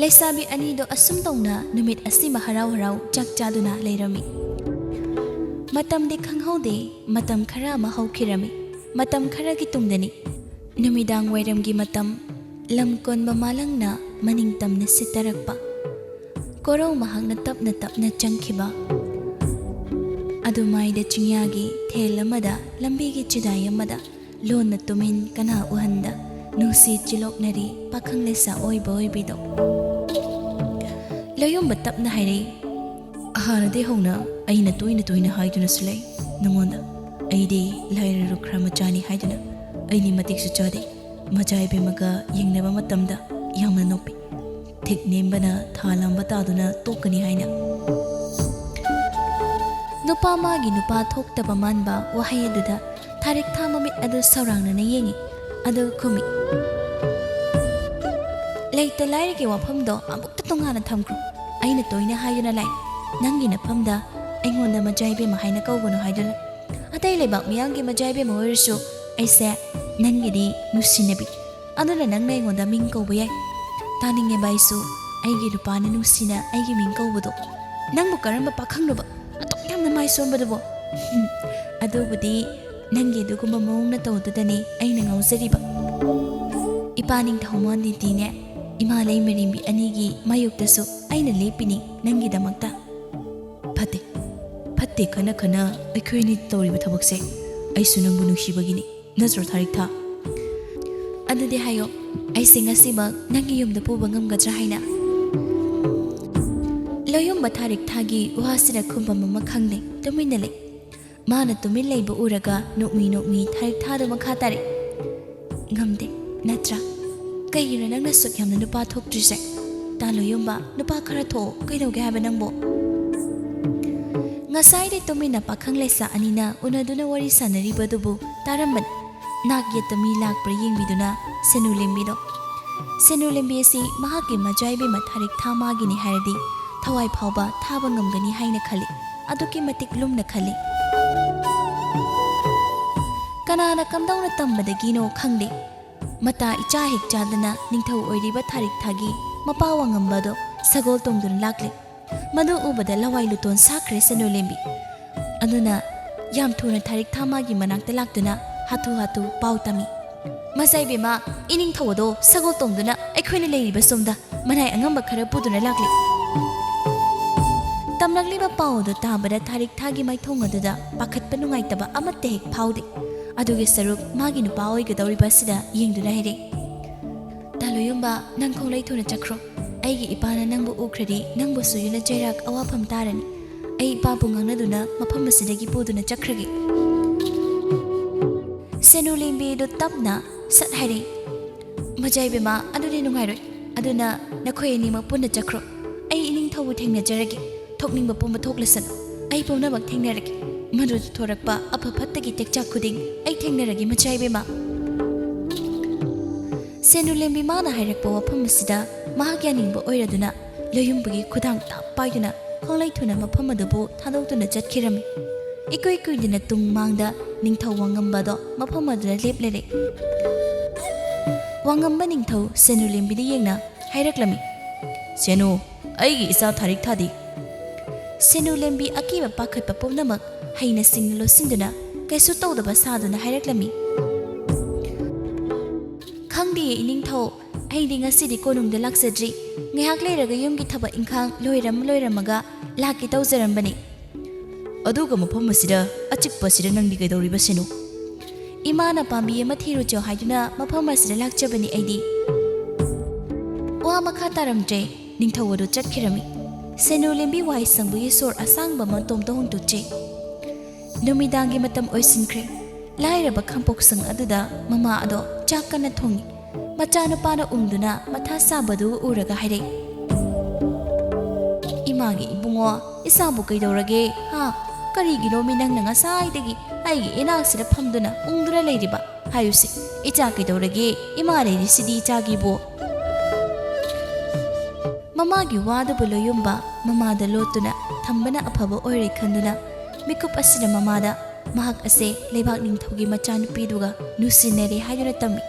ꯂꯩꯁꯥꯕꯤ ꯑꯅꯤꯗꯣ ꯑꯁꯨꯝ ꯇꯧꯅ ꯅꯨꯃꯤꯠ ꯑꯁꯤꯃ ꯍꯔꯥꯎ ꯆꯥꯛ ꯆꯥꯗꯨꯅ ꯂꯩꯔꯝꯃꯤ ꯃꯇꯝꯗꯤ ꯈꯪꯍꯧꯗꯦ ꯃꯇꯝ ꯈꯔ ꯑꯃ ꯍꯧꯈꯤꯔꯝꯃꯤ ꯃꯇꯝ ꯈꯔꯒꯤ ꯇꯨꯡꯗꯅꯤ ꯅꯨꯃꯤꯗꯥꯡ ꯋꯥꯏꯔꯝꯒꯤ ꯃꯇꯝ ꯂꯝ ꯀꯣꯟꯕ ꯃꯥꯂꯪꯅ ꯃꯅꯤꯡ ꯇꯝꯅ ꯁꯤꯠꯇꯔꯛꯄ ꯀꯣꯔꯧ ꯃꯍꯥꯛꯅ ꯇꯞꯅ ꯆꯪꯈꯤꯕ ꯑꯗꯨꯃꯥꯏꯗ ꯆꯤꯡꯌꯥꯒꯤ ꯊꯦꯜ ꯑꯃꯗ ꯂꯝꯕꯤꯒꯤ ꯆꯤꯗꯥꯏ ꯑꯃꯗ ꯂꯣꯟꯅ ꯇꯨꯃꯤꯟ ꯀꯅꯥ ꯎꯍꯟꯗ ꯅꯨꯡꯁꯤ ꯆꯤꯂꯣꯛꯅꯔꯤ ꯄꯥꯈꯪ ꯂꯩꯁꯥ ꯑꯣꯏꯕꯤꯗꯣ ꯂꯣꯌꯨꯝꯕ ꯇꯞꯅ ꯍꯥꯏꯔꯛꯏ ꯍꯥꯟꯅꯗꯩ ꯍꯧꯅ ꯑꯩꯅ ꯇꯣꯏꯅ ꯍꯥꯏꯗꯨꯅꯁꯨ ꯂꯩ ꯅꯉꯣꯟꯗ ꯑꯩꯗꯤ ꯂꯥꯏꯔꯔꯨ ꯈꯔ ꯃꯆꯥꯅꯤ ꯍꯥꯏꯗꯨꯅ ꯑꯩꯗꯤ ꯃꯇꯤꯛꯁꯨ ꯆꯥꯗꯦ ꯃꯆꯥ ꯏꯕꯦꯝꯃꯒ ꯌꯦꯡꯅꯕ ꯃꯇꯝꯗ ꯌꯥꯝꯅ ꯅꯣꯛꯄꯤ ꯊꯤꯛ ꯅꯦꯝꯕꯅ ꯊꯥ ꯂꯥꯡꯕ ꯇꯥꯗꯨꯅ ꯇꯣꯛꯀꯅꯤ ꯍꯥꯏꯅ ꯅꯨꯄꯥ ꯃꯥꯒꯤ ꯅꯨꯄꯥ ꯊꯣꯛꯇꯕ ꯃꯥꯟꯕ ꯋꯥꯍꯩ ꯑꯗꯨꯗ ꯊꯥꯔꯤꯛ ꯊꯥ ꯃꯃꯤꯠ ꯑꯗꯨ ꯁꯧꯔꯥꯡꯅꯅ ꯌꯦꯡꯉꯤ ꯑꯗꯨꯒ ꯈꯨꯝꯃꯤ ꯂꯩꯇ ꯂꯥꯏꯔꯒꯤ ꯋꯥꯐꯝꯗꯣ ꯑꯃꯨꯛꯇ ꯇꯣꯉꯥꯟꯅ ꯊꯝꯈ꯭ꯔꯣ ꯑꯩꯅ ꯇꯣꯏꯅ ꯍꯥꯏꯗꯨꯅ ꯂꯥꯛꯏ ꯅꯪꯒꯤ ꯅꯐꯝꯗ ꯑꯩꯉꯣꯟda ꯃꯆꯥ ꯏꯕꯦꯝꯃ ꯍꯥꯏꯅ ꯀꯧꯒꯅꯨ ꯍꯥꯏꯗꯨꯅ ꯑꯇꯩ ꯂꯩꯕꯥꯛ ꯃꯤꯌꯥꯝꯒꯤ ꯃꯆꯥ ꯏꯕꯦꯝꯃ ꯑꯣꯏꯔꯁꯨ ꯑꯩꯁꯦ ꯅꯪꯒꯤꯗꯤ ꯅꯨꯡꯁꯤꯅꯕꯤ ꯑꯗꯨꯅ ꯅꯪꯅ ꯑꯩꯉꯣꯟꯗ ꯃꯤꯡ ꯀꯧꯕ ꯌꯥꯏ ꯇꯥꯅꯤꯡꯉꯦꯕ ꯑꯩꯁꯨ ꯑꯩꯒꯤ ꯅꯨꯄꯥꯅ ꯅꯨꯡꯁꯤꯅ ꯑꯩꯒꯤ ꯃꯤꯡ ꯀꯧꯕꯗꯣ ꯅꯪꯕꯨ ꯀꯔꯝꯕ ꯄꯥꯈꯪꯅꯣꯕ ꯑꯗꯨꯛ ꯌꯥꯝꯅ ꯃꯥꯏ ꯁꯣꯟꯕꯗꯨꯕꯣ ꯑꯗꯨꯕꯨꯗꯤ ꯅꯪꯒꯤ ꯑꯗꯨꯒꯨꯝꯕ ꯃꯑꯣꯡꯅ ꯇꯧꯗꯨꯗꯅꯦ ꯑꯩꯅ ꯉꯥꯎꯖꯔꯤꯕ ꯏꯄꯥ ꯅꯤꯡꯊꯧꯃꯥꯟ ꯅꯤꯡꯇꯤꯅꯦ ꯏꯃꯥ ꯂꯩꯃꯔꯦꯝꯕꯤ ꯑꯅꯤꯒꯤ ꯃꯥꯌꯣꯛꯇꯁꯨ ꯑꯩꯅ ꯂꯦꯞꯄꯤꯅꯤ ꯅꯪꯒꯤꯗꯃꯛꯇ ꯐꯠꯇꯦ ꯈꯟꯅ ꯑꯩꯈꯣꯏꯅꯤ ꯇꯧꯔꯤꯕ ꯊꯕꯛꯁꯦ ꯑꯩꯁꯨ ꯅꯪꯕꯨ ꯅꯨꯡꯁꯤꯕꯒꯤꯅꯤ ꯅꯠꯇ꯭ꯔꯣ ꯊꯥꯔꯤꯛ ꯊꯥ ꯑꯗꯨꯗꯤ ꯍꯥꯏꯌꯣ ꯑꯩꯁꯦ ꯉꯁꯤꯃꯛ ꯅꯪꯒꯤ ꯌꯨꯝꯗ ꯄꯨꯕ ꯉꯝꯒꯗ꯭ꯔꯥ ꯍꯥꯏꯅ ꯂꯣꯌꯨꯝꯕ ꯊꯥꯔꯤꯛ ꯊꯥꯒꯤ ꯋꯥꯁꯤꯗ ꯈꯨꯝꯐꯝ ꯑꯃ ꯈꯪꯗꯦ ꯇꯨꯃꯤꯟꯅ ꯂꯩ ꯃꯥꯅ ꯇꯨꯃꯤꯟ ꯂꯩꯕ ꯎꯔꯒ ꯅꯣꯛꯃꯤ ꯊꯥꯔꯤꯛ ꯊꯥꯗꯣ ꯃꯈꯥ ꯇꯥꯔꯦ ꯉꯝꯗꯦ ꯅꯠꯇ꯭ꯔꯥ ꯀꯩꯒꯤꯅꯣ ꯅꯪꯅ ꯁꯨꯛ ꯌꯥꯝꯅ ꯅꯨꯄꯥ ꯊꯣꯛꯇ꯭ꯔꯤꯁꯦ ꯂꯣꯌꯨꯝꯕ ꯅꯨꯄꯥ ꯈꯔ ꯊꯣꯛꯑꯣ ꯀꯩꯗꯧꯒꯦ ꯍꯥꯏꯕ ꯅꯪꯕꯣ ꯉꯁꯥꯏꯗꯩ ꯇꯨꯃꯤꯟꯅ ꯄꯥꯈꯪ ꯂꯩꯁꯥ ꯑꯅꯤꯅ ꯎꯅꯗꯨꯅ ꯋꯥꯔꯤ ꯁꯥꯟꯅꯔꯤꯕꯗꯨꯕꯨ ꯇꯥꯔꯝꯕꯅꯤ ꯅꯥꯛ ꯌꯦꯠꯇ ꯃꯤ ꯂꯥꯛꯄ꯭ꯔꯥ ꯌꯦꯡꯕꯤꯗꯨꯅ ꯁꯦꯅꯨꯂꯦꯝꯕꯤ ꯑꯁꯤ ꯃꯍꯥꯛꯀꯤ ꯃꯆꯥ ꯏꯕꯦꯝꯃ ꯊꯥꯔꯤꯛ ꯊꯥ ꯃꯥꯒꯤꯅꯤ ꯍꯥꯏꯔꯗꯤ ꯊꯋꯥꯏ ꯐꯥꯎꯕ ꯊꯥꯕ ꯉꯝꯒꯅꯤ ꯍꯥꯏꯅ ꯈꯜꯂꯤ ꯑꯗꯨꯛꯀꯤ ꯃꯇꯤꯛ ꯂꯨꯝꯅ ꯈꯜꯂꯤ ꯀꯅꯥꯅ ꯀꯝꯗꯧꯅ ꯇꯝꯕꯗꯒꯤꯅꯣ ꯈꯪꯗꯦ ꯃꯇꯥ ꯏꯆꯥ ꯍꯦꯛ ꯆꯥꯗꯅ ꯅꯤꯡꯊꯧ ꯑꯣꯏꯔꯤꯕ ꯊꯥꯔꯤꯛ ꯊꯥꯒꯤ ꯃꯄꯥ ꯋꯥꯉꯝꯕꯗꯣ ꯁꯒꯣꯜ ꯇꯣꯡꯗꯨꯅ ꯂꯥꯛꯂꯦ ꯃꯗꯨ ꯎꯕꯗ ꯂꯋꯥꯏ ꯂꯨꯇꯣꯟ ꯁꯥꯈ꯭ꯔꯦ ꯁꯦꯅꯨꯂꯦꯝꯕꯤ ꯑꯗꯨꯅ ꯌꯥꯝ ꯊꯨꯅ ꯊꯥꯔꯤꯛ ꯊꯥ ꯃꯥꯒꯤ ꯃꯅꯥꯛꯇ ꯂꯥꯛꯇꯨꯅ ꯍꯥꯊꯨ ꯄꯥꯎ ꯇꯝꯃꯤ ꯃꯆꯥ ꯏꯕꯦꯝꯃ ꯏꯅꯤꯡꯊꯧ ꯑꯗꯣ ꯁꯒꯣꯜ ꯇꯣꯡꯗꯨꯅ ꯑꯩꯈꯣꯏꯅ ꯂꯩꯔꯤꯕ ꯁꯣꯝꯗ ꯃꯅꯥꯏ ꯑꯉꯝꯕ ꯈꯔ ꯄꯨꯗꯨꯅ ꯂꯥꯛꯂꯤ ꯇꯝꯂꯛꯂꯤꯕ ꯄꯥꯎ ꯑꯗꯨ ꯇꯥꯕꯗ ꯊꯥꯔꯤꯛ ꯊꯥꯒꯤ ꯃꯥꯏꯊꯣꯡ ꯑꯗꯨꯗ ꯄꯥꯈꯠꯄ ꯅꯨꯡꯉꯥꯏꯇꯕ ꯑꯃꯠꯇ ꯍꯦꯛ ꯐꯥꯎꯗꯦ ꯑꯗꯨꯒꯤ ꯁꯔꯨꯛ ꯃꯥꯒꯤ ꯅꯨꯄꯥ ꯑꯣꯏꯒꯗꯧꯔꯤꯕ ꯑꯁꯤꯗ ꯌꯦꯡꯗꯨꯅ ꯍꯥꯏꯔꯦ ꯂꯣꯌꯨꯝꯕ ꯅꯪ ꯈꯣꯡꯂꯩ ꯊꯨꯅ ꯆꯠꯈ꯭ꯔꯣ ꯑꯩꯒꯤ ꯏꯄꯥꯅ ꯅꯪꯕꯨ ꯎꯈ꯭ꯔꯗꯤ ꯅꯪꯕꯨꯁꯨ ꯌꯨꯅ ꯆꯩꯔꯥꯛ ꯑꯋꯥꯐꯝ ꯇꯥꯔꯅꯤ ꯑꯩ ꯏꯄꯥꯕꯨ ꯉꯥꯡꯅꯗꯨꯅ ꯃꯐꯝ ꯑꯁꯤꯗꯒꯤ ꯄꯨꯗꯨꯅ ꯆꯠꯈ꯭ꯔꯒꯦ ꯁꯦꯅꯨꯂꯦꯝꯕꯤꯗꯨ ꯇꯞꯅ ꯁꯠ ꯍꯥꯏꯔꯦ ꯃꯆꯥ ꯏꯕꯦꯝꯃ ꯑꯗꯨꯗꯤ ꯅꯨꯡꯉꯥꯏꯔꯣꯏ ꯑꯗꯨꯅ ꯅꯈꯣꯏ ꯑꯅꯤꯃꯛ ꯄꯨꯟꯅ ꯆꯠꯈ꯭ꯔꯣ ꯑꯩ ꯏꯅꯤꯡꯊꯧꯕꯨ ꯊꯦꯡꯅꯖꯔꯒꯦ ꯊꯣꯛꯅꯤꯡꯕ ꯄꯨꯝꯕ ꯊꯣꯛꯂꯁꯅꯨ ꯑꯩ ꯄꯨꯝꯅꯃꯛ ꯊꯦꯡꯅꯔꯒꯦ ꯃꯗꯨꯗ ꯊꯣꯔꯛꯄ ꯑꯐ ꯐꯠꯇꯒꯤ ꯇꯦꯛꯆꯥꯛ ꯈꯨꯗꯤꯡ ꯑꯩ ꯊꯦꯡꯅꯔꯒꯦ ꯃꯆꯥ ꯏꯕꯦꯝꯃ ꯁꯦꯅꯨꯂꯦꯝꯕꯤ ꯃꯥꯅ ꯍꯥꯏꯔꯛꯄ ꯋꯥꯐꯝ ꯑꯁꯤꯗ ꯃꯍꯥꯛ ꯌꯥꯅꯤꯡꯕ ꯑꯣꯏꯔꯗꯨꯅ ꯂꯣꯌꯨꯝꯕꯒꯤ ꯈꯨꯗꯥꯡ ꯇꯥꯞ ꯄꯥꯏꯗꯨꯅ ꯈꯣꯡꯂꯩ ꯊꯨꯅ ꯃꯐꯝ ꯑꯗꯨꯕꯨ ꯊꯥꯗꯣꯛꯇꯨꯅ ꯆꯠꯈꯤꯔꯝꯃꯤ ꯏꯀꯨꯏ ꯀꯨꯏꯗꯅ ꯇꯨꯡ ꯃꯥꯡꯗ ꯅꯤꯡꯊꯧ ꯋꯥꯉꯝꯕꯗꯣ ꯃꯐꯝ ꯑꯗꯨꯗ ꯂꯦꯞꯂꯔꯦ ꯋꯥꯉꯝꯕ ꯅꯤꯡꯊꯧ ꯁꯦꯅꯨꯂꯦꯝꯕꯤꯗ ꯌꯦꯡꯅ ꯍꯥꯏꯔꯛꯂꯝꯃꯤ ꯁꯦꯅꯨ ꯑꯩꯒꯤ ꯏꯆꯥ ꯊꯥꯔꯤꯛ ꯊꯥꯗꯤ ꯁꯦꯅꯨꯂꯦꯝꯕꯤ ꯑꯀꯤꯕ ꯄꯥꯈꯠꯄ ꯄꯨꯝꯅꯃꯛ ꯍꯩꯅ ꯁꯤꯡꯅ ꯂꯣꯠꯁꯤꯟꯗꯨꯅ ꯀꯩꯁꯨ ꯇꯧꯗꯕ ꯁꯥꯗꯨꯅ ꯍꯥꯏꯔꯛꯂꯝꯃꯤ ꯈꯪꯗꯦ ꯏꯅꯤꯡꯊꯧ ꯑꯩꯗꯤ ꯉꯁꯤꯗꯤ ꯀꯣꯅꯨꯡꯗ ꯂꯥꯛꯆꯗ꯭ꯔꯤ ꯉꯥꯏꯍꯥꯛ ꯂꯩꯔꯒ ꯌꯨꯝꯒꯤ ꯊꯕꯛ ꯏꯪꯈꯥꯡ ꯂꯣꯏꯔꯝꯃꯒ ꯂꯥꯛꯀꯦ ꯇꯧꯖꯔꯝꯕꯅꯤ ꯑꯗꯨꯒ ꯃꯐꯝ ꯑꯁꯤꯗ ꯑꯆꯤꯛꯄꯁꯤꯗ ꯅꯪꯗꯤ ꯀꯩꯗꯧꯔꯤꯕ ꯁꯦꯅꯨ ꯏꯃꯥꯅ ꯄꯥꯝꯕꯤ ꯑꯃ ꯊꯤꯔꯨꯆꯣ ꯍꯥꯏꯗꯨꯅ ꯃꯐꯝ ꯑꯁꯤꯗ ꯂꯥꯛꯆꯕꯅꯤ ꯑꯩꯗꯤ ꯋꯥ ꯃꯈꯥ ꯇꯥꯔꯝꯗ꯭ꯔꯦ ꯅꯤꯡꯊꯧ ꯑꯗꯨ ꯆꯠꯈꯤꯔꯝꯃꯤ ꯁꯦꯅꯨꯂꯦꯝꯕꯤ ꯋꯥꯏ ꯁꯪꯕꯒꯤ ꯁꯣꯔ ꯑꯁꯥꯡꯕ ꯃꯇꯣꯝꯇ ꯍꯣꯡꯗꯣꯛꯆꯦ ꯅꯨꯃꯤꯗꯥꯡꯒꯤ ꯃꯇꯝ ꯑꯣꯏꯁꯤꯟꯈ꯭ꯔꯦ ꯂꯥꯏꯔꯕ ꯈꯥꯡꯄꯣꯛꯁꯪ ꯑꯗꯨꯗ ꯃꯃꯥ ꯑꯗꯣ ꯆꯥꯛ ꯀꯟꯅ ꯊꯣꯡꯉꯤ ꯃꯆꯥꯅꯨꯄꯥꯅ ꯎꯪꯗꯨꯅ ꯃꯊꯥ ꯁꯥꯕꯗꯨ ꯎꯔꯒ ꯍꯥꯏꯔꯛꯏ ꯏꯃꯥꯒꯤ ꯏꯕꯨꯡꯉꯣ ꯏꯁꯥꯕꯨ ꯀꯩꯗꯧꯔꯒꯦ ꯍꯥ ꯀꯔꯤꯒꯤꯅꯣ ꯃꯤ ꯅꯪꯅ ꯉꯁꯥꯏꯗꯒꯤ ꯑꯩꯒꯤ ꯏꯅꯥꯛꯁꯤꯗ ꯐꯝꯗꯨꯅ ꯎꯪꯗꯨꯅ ꯂꯩꯔꯤꯕ ꯍꯥꯏꯌꯨꯁꯦ ꯏꯆꯥ ꯀꯩꯗꯧꯔꯒꯦ ꯏꯃꯥ ꯂꯩꯔꯤꯁꯤꯗꯤ ꯏꯆꯥꯒꯤꯕꯨ ꯃꯃꯥꯒꯤ ꯋꯥꯗꯨꯕꯨ ꯂꯣꯌꯨꯝꯕ ꯃꯃꯥꯗ ꯂꯣꯠꯇꯨꯅ ꯊꯝꯕꯅ ꯑꯐꯕ ꯑꯣꯏꯔꯦ ꯈꯟꯗꯨꯅ ꯃꯤꯀꯨꯞ ꯑꯁꯤꯗ ꯃꯃꯥꯗ ꯃꯍꯥꯛ ꯑꯁꯦ ꯂꯩꯕꯥꯛ ꯅꯤꯡꯊꯧꯒꯤ ꯃꯆꯥꯅꯨꯄꯤꯗꯨꯒ ꯅꯨꯡꯁꯤꯅꯔꯦ ꯍꯥꯏꯗꯨꯅ ꯇꯝꯃꯤ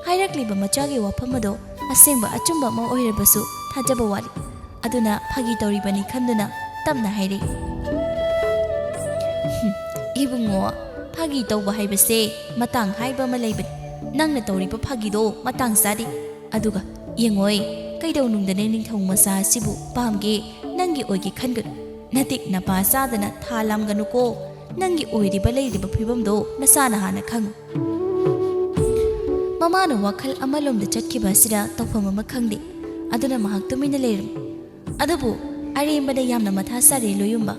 ꯍꯥꯏꯔꯛꯂꯤꯕ ꯃꯆꯥꯒꯤ ꯋꯥꯐꯝ ꯑꯗꯣ ꯑꯁꯦꯡꯕ ꯑꯆꯨꯝꯕ ꯑꯃ ꯑꯣꯏꯔꯕꯁꯨ ꯊꯥꯖꯕ ꯋꯥꯠꯂꯤ ꯑꯗꯨꯅ ꯐꯥꯒꯤ ꯇꯧꯔꯤꯕꯅꯤ ꯈꯟꯗꯨꯅ ꯇꯞꯅ ꯍꯥꯏꯔꯛꯏ ꯏꯕꯨꯡꯉꯣ ꯐꯥꯒꯤ ꯇꯧꯕ ꯍꯥꯏꯕꯁꯦ ꯃꯇꯥꯡ ꯍꯥꯏꯕ ꯑꯃ ꯂꯩꯕꯅꯤ ꯅꯪꯅ ꯇꯧꯔꯤꯕ ꯐꯥꯒꯤꯗꯣ ꯃꯇꯥꯡ ꯆꯥꯗꯦ ꯑꯗꯨꯒ ꯌꯦꯡꯉꯣꯏ ꯀꯩꯗꯧꯅꯨꯡꯗꯅ ꯅꯤꯡꯊꯧ ꯃꯆꯥ ꯑꯁꯤꯕꯨ ꯄꯥꯝꯒꯦ ꯅꯪꯒꯤ ꯑꯣꯏꯒꯦ ꯈꯟꯒꯅꯨ ꯅꯇꯤꯛ ꯅꯄꯥ ꯆꯥꯗꯅ ꯊꯥ ꯂꯥꯝꯒꯅꯨꯀꯣ ꯅꯪꯒꯤ ꯑꯣꯏꯔꯤꯕ ꯂꯩꯔꯤꯕ ꯐꯤꯕꯝꯗꯣ ꯅꯁꯥꯅ ꯍꯥꯟꯅ ꯈꯪꯉꯨ ꯃꯃꯥꯅ ꯋꯥꯈꯜ ꯑꯃꯂꯣꯝꯗ ꯆꯠꯈꯤꯕ ꯑꯁꯤꯗ ꯇꯧꯐꯝ ꯑꯃ ꯈꯪꯗꯦ ꯑꯗꯨꯅ ꯃꯍꯥꯛ ꯇꯨꯃꯤꯟꯅ ꯂꯩꯔꯝꯃꯤ ꯑꯗꯨꯕꯨ ꯑꯔꯦꯝꯕꯗ ꯌꯥꯝꯅ ꯃꯊꯥ ꯁꯥꯔꯦ ꯂꯣꯌꯨꯝꯕ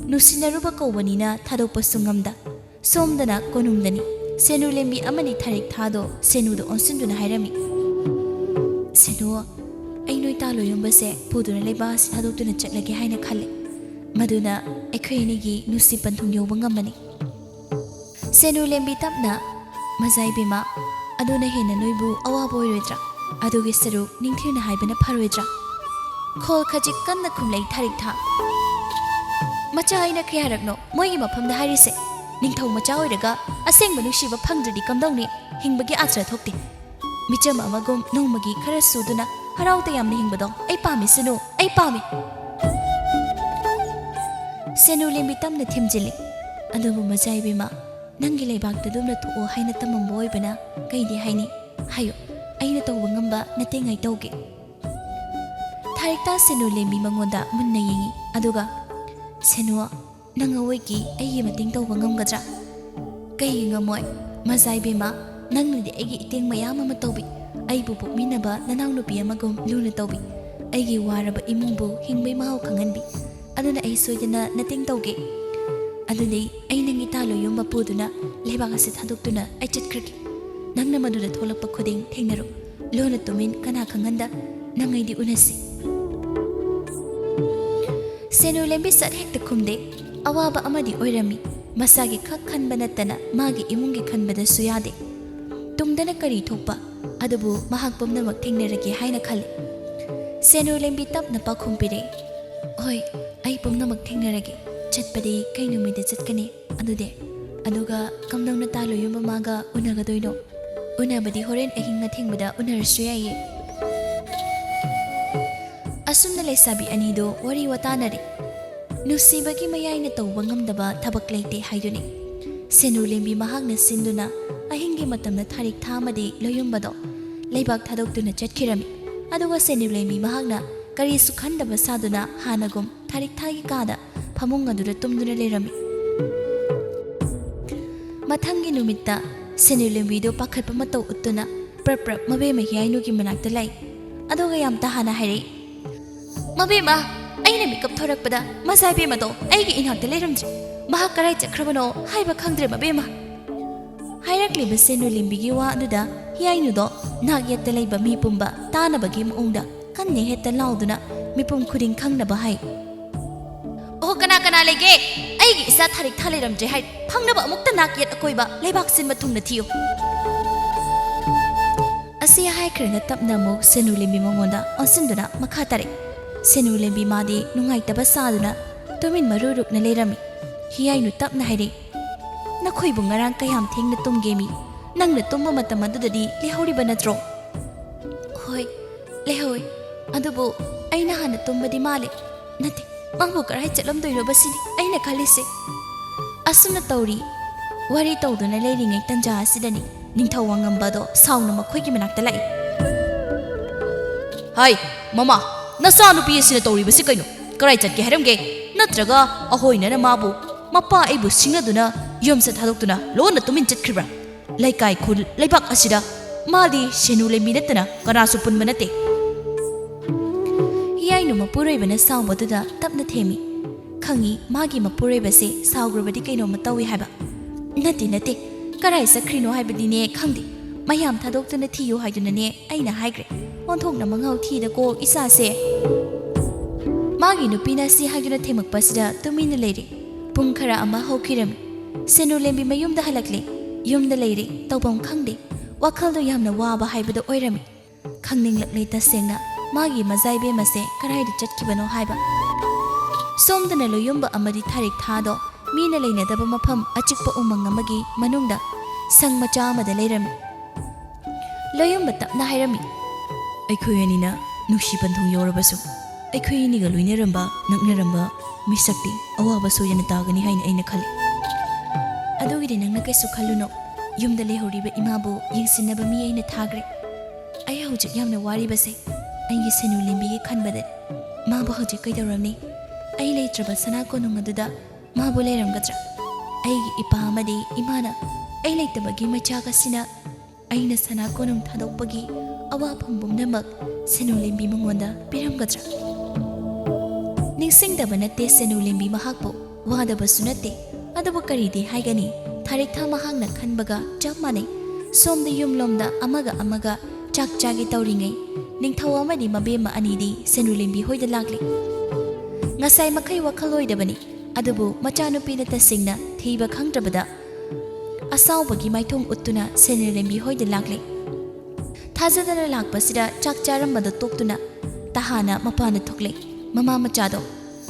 ꯅꯨꯡꯁꯤꯅꯔꯨꯕ ꯀꯧꯕꯅꯤꯅ ꯊꯥꯗꯣꯛꯄꯁꯨ ꯉꯝꯗ ꯁꯣꯝꯗꯅ ꯀꯣꯅꯨꯡꯗꯅꯤ ꯁꯦꯅꯨꯂꯦꯝꯕꯤ ꯑꯃꯗꯤ ꯊꯥꯔꯤꯛ ꯊꯥꯗꯣ ꯁꯦꯅꯨꯗ ꯑꯣꯟꯁꯤꯟꯗꯨꯅ ꯍꯥꯏꯔꯝꯃꯤ ꯁꯦꯅꯨ ꯑꯩ ꯅꯣꯏ ꯇꯥ ꯂꯣꯌꯨꯝꯕꯁꯦ ꯄꯨꯗꯨꯅ ꯂꯩꯕꯥꯛ ꯑꯁꯤ ꯊꯥꯗꯣꯛꯇꯨꯅ ꯆꯠꯂꯒꯦ ꯍꯥꯏꯅ ꯈꯜꯂꯦ ꯃꯗꯨꯅ ꯑꯩꯈꯣꯏ ꯑꯅꯤꯒꯤ ꯅꯨꯡꯁꯤ ꯄꯟꯊꯨꯡ ꯌꯧꯕ ꯉꯝꯃꯅꯤ ꯁꯦꯅꯨꯂꯦꯝꯕꯤ ꯇꯞꯅ ꯃꯖꯥꯏꯕꯦꯝꯃ ꯑꯗꯨꯅ ꯍꯦꯟꯅ ꯅꯣꯏꯕꯨ ꯑꯋꯥꯕ ꯑꯣꯏꯔꯣꯏꯗ꯭ꯔꯥ ꯑꯗꯨꯒꯤ ꯁꯔꯨꯛ ꯅꯤꯡꯊꯤꯅ ꯍꯥꯏꯕꯅ ꯐꯔꯣꯏꯗ꯭ꯔꯥ ꯈꯣꯜ ꯈꯖꯤꯛ ꯀꯟꯅ ꯈꯨꯝꯂꯩ ꯊꯥꯔꯤꯛ ꯊꯥ ꯃꯆꯥ ꯑꯩꯅ ꯀꯌꯥꯔꯛꯅꯣ ꯃꯣꯏꯒꯤ ꯃꯐꯝꯗ ꯍꯥꯏꯔꯤꯁꯦ ꯅꯤꯡꯊꯧ ꯃꯆꯥ ꯑꯣꯏꯔꯒ ꯑꯁꯦꯡꯕ ꯅꯨꯡꯁꯤꯕ ꯐꯪꯗ꯭ꯔꯗꯤ ꯀꯝꯗꯧꯅꯤ ꯍꯤꯡꯕꯒꯤ ꯑꯥꯊ꯭ꯔ ꯊꯣꯛꯇꯦ ꯃꯤꯆꯝ ꯑꯃꯒꯨꯝ ꯅꯣꯡꯃꯒꯤ ꯈꯔ ꯁꯨꯗꯨꯅ ꯍꯔꯥꯎ ꯇꯌꯥꯝꯅ ꯍꯤꯡꯕꯗꯣ ꯑꯩ ꯄꯥꯝꯃꯤ ꯁꯦꯅꯨ ꯑꯩ ꯄꯥꯝꯃꯤ ꯁꯦꯅꯨꯂꯦꯝꯕꯤ ꯇꯞꯅ ꯊꯦꯝꯖꯤꯜꯂꯤ ꯑꯗꯨꯕꯨ ꯃꯖꯥꯏꯕꯦꯝꯃ ꯅꯪꯒꯤ ꯂꯩꯕꯥꯛꯇ ꯑꯗꯨꯝꯅ ꯊꯣꯛꯑꯣ ꯍꯥꯏꯅ ꯇꯝꯃꯝꯕ ꯑꯣꯏꯕꯅ ꯀꯩꯗꯤ ꯍꯥꯏꯅꯤ ꯍꯥꯏꯌꯨ ꯑꯩꯅ ꯇꯧꯕ ꯉꯝꯕ ꯅꯇꯦꯡꯉꯩ ꯇꯧꯒꯦ ꯊꯥꯔꯤꯛꯇꯥ ꯁꯦꯅꯨꯂꯦꯝꯕꯤ ꯃꯉꯣꯟꯗ ꯃꯨꯟꯅ ꯌꯦꯡꯉꯤ ꯑꯗꯨꯒ ꯁꯦꯅꯨ ꯅꯪ ꯑꯋꯣꯏꯒꯤ ꯑꯩꯒꯤ ꯃꯇꯦꯡ ꯇꯧꯕ ꯉꯝꯒꯗ꯭ꯔꯥ ꯀꯩꯒꯤ ꯉꯝꯃꯣꯏ ꯃꯖꯥꯏꯕꯦꯝꯃ ꯅꯪꯅꯗꯤ ꯑꯩꯒꯤ ꯏꯇꯦꯡ ꯃꯌꯥꯝ ꯑꯃ ꯇꯧꯕꯤ ꯑꯩꯕꯨ ꯄꯣꯛꯃꯤꯟꯅꯕ ꯅꯅꯥꯎꯅꯨꯄꯤ ꯑꯃꯒꯨꯝ ꯂꯨꯅ ꯇꯧꯕꯤ ꯑꯩꯒꯤ ꯋꯥꯔꯕ ꯏꯃꯨꯡꯕꯨ ꯍꯤꯡꯕꯩ ꯃꯍꯥꯎ ꯈꯪꯍꯟꯕꯤ ꯑꯗꯨꯅ ꯑꯩ ꯁꯣꯏꯗꯅ ꯅꯇꯦꯡ ꯇꯧꯒꯦ ꯑꯗꯨꯗꯤ ꯑꯩ ꯅꯪꯒꯤ ꯇꯥ ꯂꯣꯌꯨꯝꯕ ꯄꯨꯗꯨꯅ ꯂꯩꯕꯥꯛ ꯑꯁꯤ ꯊꯥꯗꯣꯛꯇꯨꯅ ꯑꯩ ꯆꯠꯈ꯭ꯔꯒꯦ ꯅꯪꯅ ꯃꯗꯨꯗ ꯊꯣꯛꯂꯛꯄ ꯈꯨꯗꯤꯡ ꯊꯦꯡꯅꯔꯨ ꯂꯣꯟꯅ ꯇꯨꯃꯤꯟ ꯀꯅꯥ ꯈꯪꯍꯟꯗ ꯅꯪꯉꯩꯗꯤ ꯎꯅꯁꯤ ꯁꯦꯅꯨꯂꯦꯝꯕꯤ ꯁꯠ ꯍꯦꯛꯇ ꯈꯨꯝꯗꯦ ꯑꯋꯥꯕ ꯑꯃꯗꯤ ꯑꯣꯏꯔꯝꯃꯤ ꯃꯁꯥꯒꯤ ꯈꯛ ꯈꯟꯕ ꯅꯠꯇꯅ ꯃꯥꯒꯤ ꯏꯃꯨꯡꯒꯤ ꯈꯟꯕꯗꯁꯨ ꯌꯥꯗꯦ ꯇꯨꯡꯗꯅ ꯀꯔꯤ ꯊꯣꯛꯄ ꯑꯗꯨꯕꯨ ꯃꯍꯥꯛ ꯄꯨꯝꯅꯃꯛ ꯊꯦꯡꯅꯔꯒꯦ ꯍꯥꯏꯅ ꯈꯜꯂꯤ ꯁꯦꯅꯨꯂꯦꯝꯕꯤ ꯇꯞꯅ ꯄꯥꯎꯈꯨꯝ ꯄꯤꯔꯦ ꯍꯣꯏ ꯑꯩ ꯄꯨꯝꯅꯃꯛ ꯊꯦꯡꯅꯔꯒꯦ ꯆꯠꯄꯗꯤ ꯀꯩ ꯅꯨꯃꯤꯠꯇ ꯆꯠꯀꯅꯤ ꯑꯗꯨꯗꯤ ꯑꯗꯨꯒ ꯀꯝꯗꯧꯅ ꯇꯥ ꯂꯣꯌꯨꯝꯕ ꯃꯥꯒ ꯎꯅꯒꯗꯣꯏꯅꯣ ꯎꯅꯕꯗꯤ ꯍꯣꯔꯦꯟ ꯑꯍꯤꯡ ꯑꯊꯦꯡꯕꯗ ꯎꯅꯔꯁꯨ ꯌꯥꯏꯌꯦ ꯑꯁꯨꯝꯅ ꯂꯩꯁꯥꯕꯤ ꯑꯅꯤꯗꯣ ꯋꯥꯔꯤ ꯋꯥꯇꯥꯅꯔꯦ ꯅꯨꯡꯁꯤꯕꯒꯤ ꯃꯌꯥꯏꯅ ꯇꯧꯕ ꯉꯝꯗꯕ ꯊꯕꯛ ꯂꯩꯇꯦ ꯍꯥꯏꯗꯨꯅꯤ ꯁꯦꯅꯨꯂꯦꯝꯕꯤ ꯃꯍꯥꯛꯅ ꯁꯤꯟꯗꯨꯅ ꯑꯍꯤꯡꯒꯤ ꯃꯇꯝꯗ ꯊꯥꯔꯤꯛ ꯊꯥ ꯑꯃꯗꯤ ꯂꯣꯌꯨꯝꯕꯗꯣ ꯂꯩꯕꯥꯛ ꯊꯥꯗꯣꯛꯇꯨꯅ ꯆꯠꯈꯤꯔꯝꯃꯤ ꯑꯗꯨꯒ ꯁꯦꯅꯨꯂꯦꯝꯕꯤ ꯃꯍꯥꯛꯅ ꯀꯔꯤꯁꯨ ꯈꯟꯗꯕ ꯁꯥꯗꯨꯅ ꯍꯥꯟꯅꯒꯨꯝ ꯊꯥꯔꯤꯛ ꯊꯥꯒꯤ ꯀꯥꯗ ꯐꯃꯨꯡ ꯑꯗꯨꯗ ꯇꯨꯝꯗꯨꯅ ꯂꯩꯔꯝꯃꯤ ꯃꯊꯪꯒꯤ ꯅꯨꯃꯤꯠꯇ ꯁꯦꯅꯨꯂꯦꯝꯕꯤꯗꯨ ꯄꯥꯈꯠꯄ ꯃꯇꯧ ꯎꯠꯇꯨꯅ ꯄ꯭ꯔꯞ ꯄ꯭ꯔꯞ ꯃꯕꯦꯝꯃ ꯍꯤꯌꯥꯏꯅꯨꯒꯤ ꯃꯅꯥꯛꯇ ꯂꯥꯛꯏ ꯑꯗꯨꯒ ꯌꯥꯝ ꯇꯍꯥꯅ ꯍꯥꯏꯔꯛꯏ ꯃꯕꯦꯝꯃ ꯑꯩꯅ ꯃꯤꯀꯞ ꯊꯣꯔꯛꯄꯗ ꯃꯖꯥꯏꯕꯦꯝꯃꯗꯣ ꯑꯩꯒꯤ ꯏꯅꯥꯛꯇ ꯂꯩꯔꯝꯗ꯭ꯔꯦ ꯃꯍꯥꯛ ꯀꯔꯥꯏ ꯆꯠꯈ꯭ꯔꯕꯅꯣ ꯍꯥꯏꯕ ꯈꯪꯗ꯭ꯔꯦ ꯃꯕꯦꯝꯃ ꯍꯥꯏꯔꯛꯂꯤꯕ ꯁꯦꯅꯨꯂꯦꯝꯕꯤꯒꯤ ꯋꯥ ꯑꯗꯨꯗ ꯍꯤꯌꯥꯏꯅꯨꯗꯣ ꯅꯥꯛ ꯌꯦꯠꯇ ꯂꯩꯕ ꯃꯤ ꯄꯨꯝꯕ ꯇꯥꯅꯕꯒꯤ ꯃꯑꯣꯡꯗ ꯀꯟꯅ ꯍꯦꯛꯇ ꯂꯥꯎꯗꯨꯅ ꯃꯤꯄꯨꯝ ꯈꯨꯗꯤꯡ ꯈꯪꯅꯕ ꯍꯥꯏ ꯑꯣ ꯀꯅꯥ ꯀꯅꯥ ꯂꯩꯒꯦ ꯑꯩꯒꯤ ꯏꯆꯥ ꯊꯥꯔꯤꯛ ꯊꯥ ꯂꯩꯔꯝꯗ꯭ꯔꯦ ꯍꯥꯏ ꯐꯪꯅꯕ ꯑꯃꯨꯛꯇ ꯅꯥꯛ ꯌꯦꯠ ꯑꯀꯣꯏꯕ ꯂꯩꯕꯥꯛ ꯁꯤꯟꯕ ꯊꯨꯡꯅ ꯊꯤꯌꯨ ꯑꯁꯤ ꯍꯥꯏꯈ꯭ꯔꯒ ꯇꯞꯅ ꯑꯃꯨꯛ ꯁꯦꯅꯨꯂꯦꯝꯕꯤ ꯃꯉꯣꯟꯗ ꯑꯣꯟꯁꯤꯟꯗꯨꯅ ꯃꯈꯥ ꯇꯥꯔꯛꯏ ꯁꯦꯅꯨꯂꯦꯝꯕꯤ ꯃꯥꯗꯤ ꯅꯨꯡꯉꯥꯏꯇꯕ ꯁꯥꯗꯨꯅ ꯇꯨꯃꯤꯟ ꯃꯔꯨꯔꯨꯛꯅ ꯂꯩꯔꯝꯃꯤ ꯍꯤꯌꯥꯏꯅꯨ ꯇꯞꯅ ꯍꯥꯏꯔꯛꯏ ꯅꯈꯣꯏꯕꯨ ꯉꯔꯥꯡ ꯀꯌꯥꯝ ꯊꯦꯡꯅ ꯇꯨꯝꯒꯦꯃꯤ ꯅꯪꯅ ꯇꯨꯝꯕ ꯃꯇꯝ ꯑꯗꯨꯗꯗꯤ ꯂꯩꯍꯧꯔꯤꯕ ꯅꯠꯇ꯭ꯔꯣ ꯍꯣꯏ ꯂꯩꯍꯧꯏ ꯑꯗꯨꯕꯨ ꯑꯩꯅ ꯍꯥꯟꯅ ꯇꯨꯝꯕꯗꯤ ꯃꯥꯜꯂꯦ ꯅꯠꯇꯦ ꯃꯥꯕꯨ ꯀꯔꯥꯏ ꯆꯠꯂꯝꯗꯣꯏꯅꯣꯕ ꯁꯤꯅꯤ ꯑꯩꯅ ꯈꯜꯂꯤꯁꯦ ꯑꯁꯨꯝꯅ ꯇꯧꯔꯤ ꯋꯥꯔꯤ ꯇꯧꯗꯨꯅ ꯂꯩꯔꯤꯉꯩ ꯇꯟꯖꯥ ꯑꯁꯤꯗꯅꯤ ꯅꯤꯡꯊꯧ ꯋꯥꯉꯝꯕꯗꯣ ꯁꯥꯎꯅ ꯃꯈꯣꯏꯒꯤ ꯃꯅꯥꯛꯇ ꯂꯥꯛꯏ Hai, mama, nasa nupi asina tawribasi kaino. Karai chatke haramge. Natraga ahoina mabu mapa aibu singaduna yomsa thadokuna lona tumin chatkhibra. Laikai khul laibak asida madi senulembi natana kanasu punba nate. Hiyainu mapuroibana sawbaduda tapna themi. Khangi magi mapuroibase sawgrabadi kaino matawi haiba. Nate karai sakhrino haibadine khangdi. Mayam thadokuna thiyu haidunane aina haigre. Onthokna mangau thida ko isase. Magi nupina si haiduna themakpasida tumina leire. Pung khara ama hokirami. Senulembi mayumda halakle. Yumda leire tawbam khangde. Wakhaldo yamna waba haibada oirami. Khangning lakle tasengna magi mazaibe mase karaida chatkibano haiba. Somdana loyumba amadi tharik thado mina leinadaba mafam achikpa umang amagi manungda sang macha amada leirami. Loyumba tapna hairami. Aikhoi anina nuksi panthong yorabasu. Aikhoi iniga loinaramba naknaramba misakti awaba soyana tagani haina aina khali. Adugide nangna kaisu khaluno. Yumda lehoriba imabu yengsinaba mi aina thagre. Ai hojik yamna waribase. Aigi senulembi gi khanbade. Mabu hojik kaidaramni. Ai leitraba sana konung aduda mabu leiramgadra. Aigi ipa amadi imana. Ai leitabagi machaga sina. Aina sana konung thadokpagi awapam bumnamak senulembi mangonda piramgadra. Ningsingdaba natte senulembi mahakpo wadabasu natte. Adabu karidi haigani. Tharik tha mahangna khanbaga chap manai. Somda yumlomda amaga chak chagi tauringai. Ningthau amadi mabema anidi senulembi hoida lakli. Ngasai makai wakaloidabani. Adubu machanupina tasingna thiba khangdrabada. Asawbagi maithong uttuna senulembi hoida lakli. Thazadana lakpasida chak charambada toktuna. Tahana mapana thokle. Mama machado.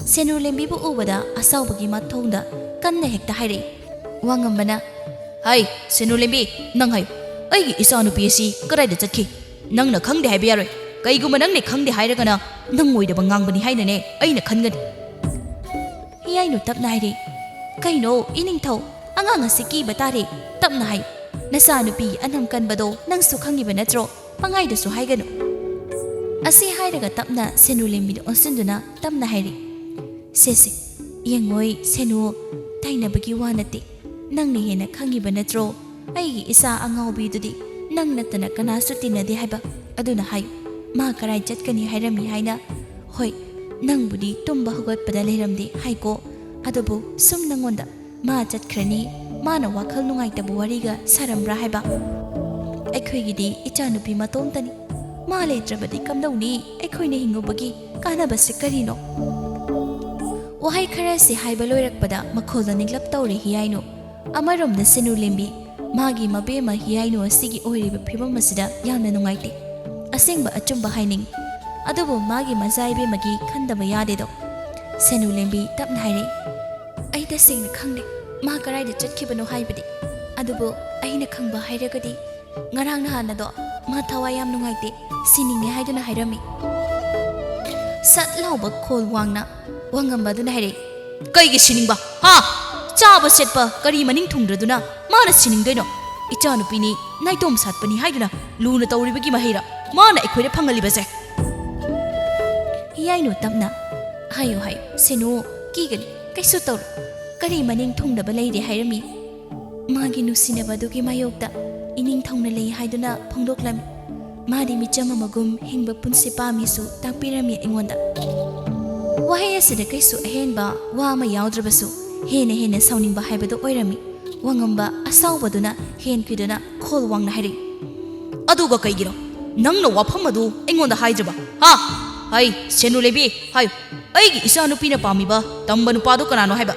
Senulembi bu ubada asawbagi mathongda kanna hekta haire. Wangambana. Hai, senulembi, nang hayo. Aigi isa nupi asi karaida chatki. Nang na khangde haiba yaroi. Kaiguma nang ne khangde hairagana nang oidaba ngangbani hainane aina khangani. Hiyainu tapna haire. Kaino iningthau angang asi kiba tare tapna hai. Nasa nupi anam kanbado nang su khangiba natro pangaida su haigano. Asi hairaga tapna senulembi onsinduna tapna haire. Sese yengoi senu tainabagi wanate. Nang ni hena khangiba natro aigi isa angaubi dudi nang natana kanasu tinadi haiba aduna hai ma karai chatkani hairami haina hoi nang budi tumba hogatpada leiramdi haiko adubu sum nangonda ma chatkhrani mana wakhal nungaitabu wariga sarambra haiba aikhoigidi ichanupi matomtani ma leitrabadi kamdawni aikhoine hingubagi kanabase karino wahai kharasi haiba loirakpada makholda ninglap tawri hiyaino Amarom na senulembi magi mabema hiyaino asigi oiriba phibam asida yamna nungaite asengba achumba haining adubu magi mazaibe magi khandaba yade do senulembi tapna haire ai da sengna khangde ma karai da chatkibano haibadi adubu aina khangba hairagadi ngarang na hana do ma thawa yam nungaite sininge haiduna hairami sat lauba khol wangna wangamba duna haire Kaigi siningba ha Chaba setpa kari maning thungdraduna mana siningdoino ichanupini naitom satpani haiduna luna tawribagi mahira mana ekhoida phangalibase hiyaino tapna hayo senu kigani kaisu tawr kari maning thungdaba leide hairami magi nusinabadu mayokta ining thongna lei haiduna phongdoklami madi michama magum hingba punsi pamisu takpirami ingonda wahai asida kaisu ahenba wama yaudrabasu hena sauningba haibado oirami wangamba asawbaduna hen kiduna khol wangna hairi aduga kaigiro nangna wafam adu engonda haijaba ha hai senulembi hayo aigi isa nupina pamiba tamba nupado kanano haiba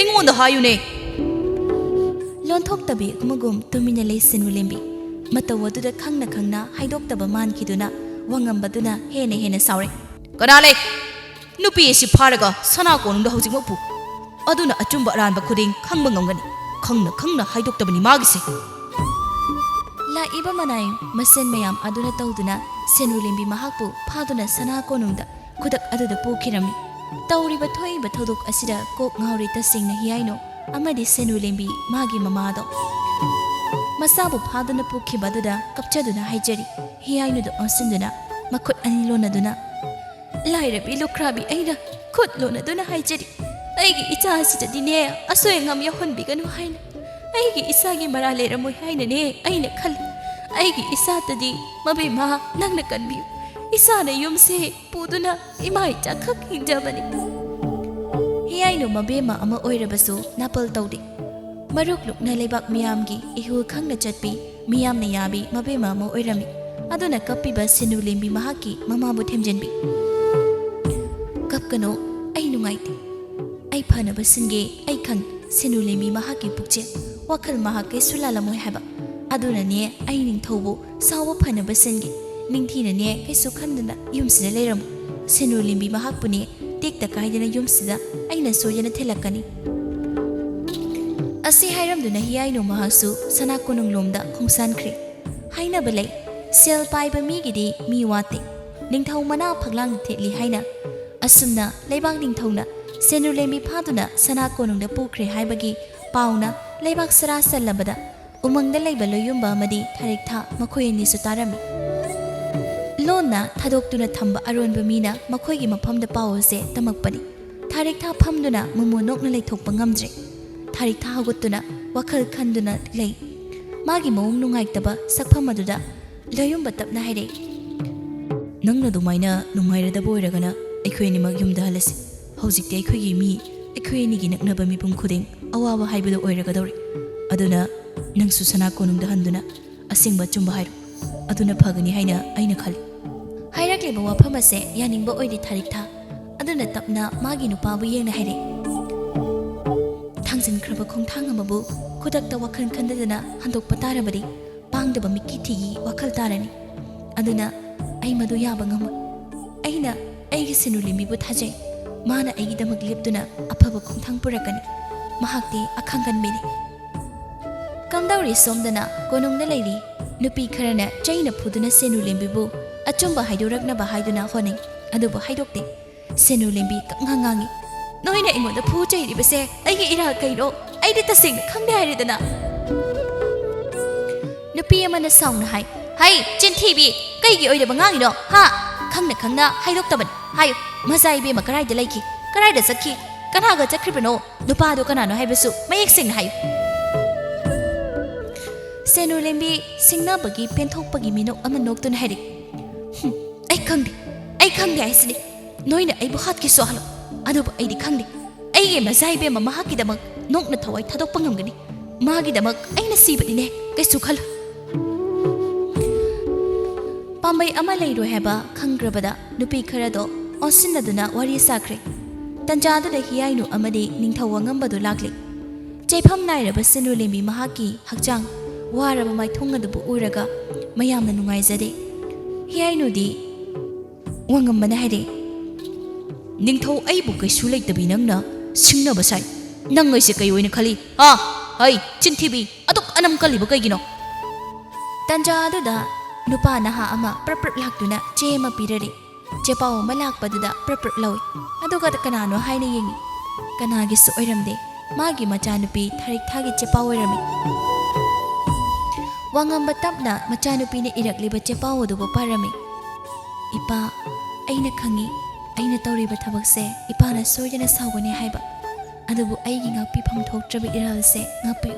engonda hayune lonthoktabi kumagum tumina lei senulembi matawaduda khangna haidoktaba man kiduna wangambaduna hena saure kana le nupi si pharaga sana konungda hojikmapu aduna achumba aranba khuding khangba ngamgani khangna haidoktabani magise la iba manai masen mayam aduna tawduna senulembi mahakpu phaduna sana konungda khudak aduda pokirami tawriba thoiba thodok asida kok ngauri tasingna hiyaino amadi senulembi magi mamado masabu phaduna pokhibaduda kapchaduna haijari hiyaino do onsinduna makhut ani lonaduna lairabi lukrabi aina khut lonaduna haijari aigi icha asidadine asoy ngam yahonbiganu haina aigi isagi mara leramoi haina ne aina khal aigi isatadi mabema nangna kanbi isana yumse puduna imai chakhak hinjabani hiyaino mabema ama oirabasu napal tawdi maruk lukna lebak miyamgi ihul khangna chatpi miyamna yabi mabema ama oirami aduna kappiba Senulembi mahaki mamabu themjenbi kapkano ai nungaite ai phanaba singe ai khang Senulembi mahaki pukche wakhal mahake sulalamoi haba aduna ne ai ningthobu sawa phanaba singe ningthina ne kesu khandana yumsida leiram Senulembi mahakpune tekta kaidana yumsida aina soyana thelakani asi hairamduna hiyaino mahasu sanakonung lomda khongsankhre haina balai sel paiba migidi mi wate ningthau mana phaglang theli haina asumna leibak ningthauna Senulembi phaduna sanakonungda pukhre haibagi pauna leibak sara sallabada umangda leiba loyumba amadi thariktha makhoyani su tarami lona thadoktuna thamba aronba mina makhoygi maphamda pawse tamakpani thariktha phamduna mumu nokna leithokpa ngamdre thariktha hagutuna wakhal khanduna lei magi mawung nungaitaba sakpham aduda loyumba tapna haire nangna dumaina nungairada boiragana aikhoini mag yumda halasi hojikte aikhoigi mi aikhoini gi naknaba mi pum khuding awawa haibadu oiragadori aduna nangsu sanakonungda handuna asingba chumba hairu aduna phagani haina aina khali hairakliba wafamase yaningba oidi thariktha aduna tapna magi nupabu yengna haire thangsin khraba khongthang amabu khudakta wakhal khandadana handokpa tarabadi pangdaba mikki thigi wakhal tarani aduna ai madu yaba ngam aina aigi Senulembi bu thajai mana aigi damak leptuna aphaba khongthang purakani mahakti akhangan meni kamdauri somdana konungna leiri nupi kharana chaina phuduna Senulembi bu achumba haidorakna ba haiduna hone adubu haidokte Senulembi kangangangi noina ingoda phu chairi base aigi ira kairo aidi tasing khangde hairidana nupi amana saungna hai chintibi kaigi oida bangangi no ha khangna haidoktaban hayo mazai be makarai da laiki karai da sakki kanaga chakribano nupa do kanano haibasu mayek sing hayo Senulembi singna bagi penthokpagi minok ama noktun hairi ai khangde aisini noina ai bu hat ki so halo adubu ai di khangde ai ge mazai be mama hakki damak nokna thawai thadok pangamgani magi damak aina sibadi ne kaisu khalo pambai ama leiro heba khangrabada nupi kharado osinaduna wari sakre tanjadu da hiyainu amadi ningthawa ngambadu lakli cheipham nairaba Senulembi mahaki hakjang waraba mai thongadubu uraga mayamna nungaizade hiyainu di wangambana haire ningthau aibu kaisu leitabi nangna singnaba sai nangai se kai oina khali ha hai chintibi adok anam kaliba kaigino tanjadu da nupa naha ama praprat laktuna chema pirari chepaw malakpaduda praprat lawi aduga kanano haina yengi kanagi su oiramde magi machanupi tharikthagi chepaw oirami wangamba tapna machanupi ne irakliba chepaw adugo parami ipa aina khangi aina tawriba thabakse ipana soidana sawgani haiba adubu aigi ngakpi pham thoktrabi iralse ngapi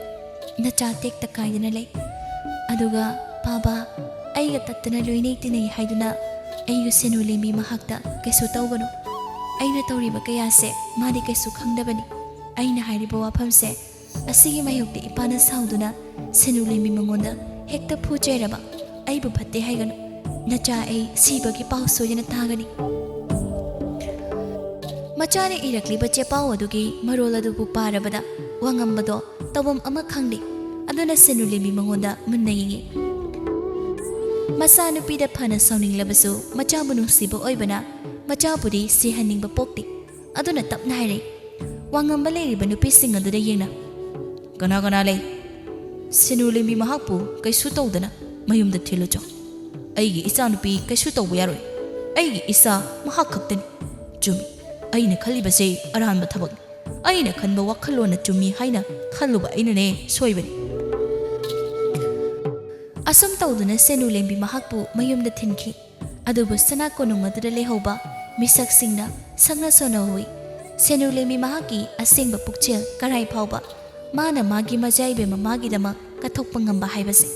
nacha tekta kaidana lei aduga baba aiga tattana loinei tinai haiduna aigu Senulembi mahakta kaisu tawgano aina tawriba kayase madi kaisu khangdabani aina hairiba wafamse asigi mayokti ipana sauduna Senulembi mangonda hekta phuchairaba aibu phatte haigano nacha ai sibagi paw soyana tagani machane irakliba chepaw adugi marol adubu parabada wangambado tawam ama khangde aduna Senulembi mangonda munna yingi masanupida phana sauninglabsu machabu nungsiba oibana machapudi sihaningba pokti aduna tapna haire wangamba leiriba nupi sing aduda yengna kana lei Senulembi mahakpu kaisu tawdana mayumda thilucho aigi isa nupi kaisu tawbu yaroi aigi isa mahak khaktani chumi aina khalibase aranba thabak aina khanba wakhalona chumi haina khaluba aina ne soibani asum tawduna Senulembi mahakpu mayumda thinki ꯑꯗꯨꯕꯨ ꯁꯅꯥ ꯀꯣꯅꯨꯡ ꯑꯗꯨꯗ ꯂꯩꯍꯧꯕ ꯃꯤꯁꯛꯁꯤꯡꯅ ꯁꯛꯅ ꯁꯣꯟꯅꯍꯧꯏ ꯁꯦꯅꯨꯂꯦꯝꯕꯤ ꯃꯍꯥꯛꯀꯤ ꯑꯁꯦꯡꯕ ꯄꯨꯛꯆꯦꯜ ꯀꯔꯥꯏ ꯐꯥꯎꯕ ꯃꯥꯅ ꯃꯥꯒꯤ ꯃꯆꯥꯏꯕ ꯃꯃꯥꯒꯤꯗꯃꯛ ꯀꯠꯊꯣꯛꯄ ꯉꯝꯕ ꯍꯥꯏꯕꯁꯦ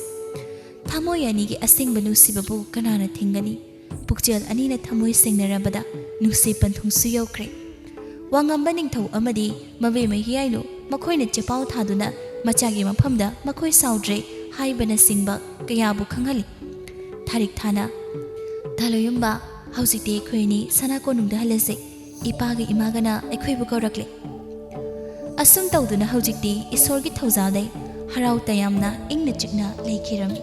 ꯊꯃꯣꯏ ꯑꯅꯤꯒꯤ ꯑꯁꯦꯡꯕ ꯅꯨꯡꯁꯤꯕꯕꯨ ꯀꯅꯥꯅ ꯊꯤꯡꯒꯅꯤ ꯄꯨꯛꯆꯦꯜ ꯑꯅꯤꯅ ꯊꯃꯣꯏ ꯁꯦꯡꯅꯔꯕꯗ ꯅꯨꯡꯁꯤ ꯄꯟꯊꯨꯡꯁꯨ ꯌꯧꯈ꯭ꯔꯦ ꯋꯥꯉꯝꯕ ꯅꯤꯡꯊꯧ ꯑꯃꯗꯤ ꯃꯕꯦꯝꯃ ꯍꯤꯌꯥꯏꯂꯨ ꯃꯈꯣꯏꯅ ꯆꯦꯄꯥꯎ ꯊꯥꯗꯨꯅ ꯃꯆꯥꯒꯤ ꯃꯐꯝꯗ ꯃꯈꯣꯏ ꯁꯥꯎꯗ꯭ꯔꯦ ꯍꯥꯏꯕꯅꯆꯤꯡꯕ ꯀꯌꯥꯕꯨ ꯈꯪꯍꯜꯂꯤ ꯊꯥꯔꯤꯛ ꯊꯥꯅ ꯊꯥꯂꯣꯌꯨꯝꯕ ꯍꯧꯖꯤꯛꯇꯤ ꯑꯩꯈꯣꯏ ꯑꯅꯤ ꯁꯅꯥ ꯀꯣꯅꯨꯡꯗ ꯍꯜꯂꯁꯤ ꯏꯄꯥꯒ ꯏꯃꯥꯒꯅ ꯑꯩꯈꯣꯏꯕꯨ ꯀꯧꯔꯛꯂꯦ ꯑꯁꯨꯝ ꯇꯧꯗꯨꯅ ꯍꯧꯖꯤꯛꯇꯤ ꯏꯁꯣꯔꯒꯤ ꯊꯧꯖꯥꯜꯗꯩ ꯍꯔꯥꯎ ꯇꯌꯥꯝꯅ ꯏꯪꯅ ꯆꯤꯛꯅ ꯂꯩꯈꯤꯔꯝꯃꯤ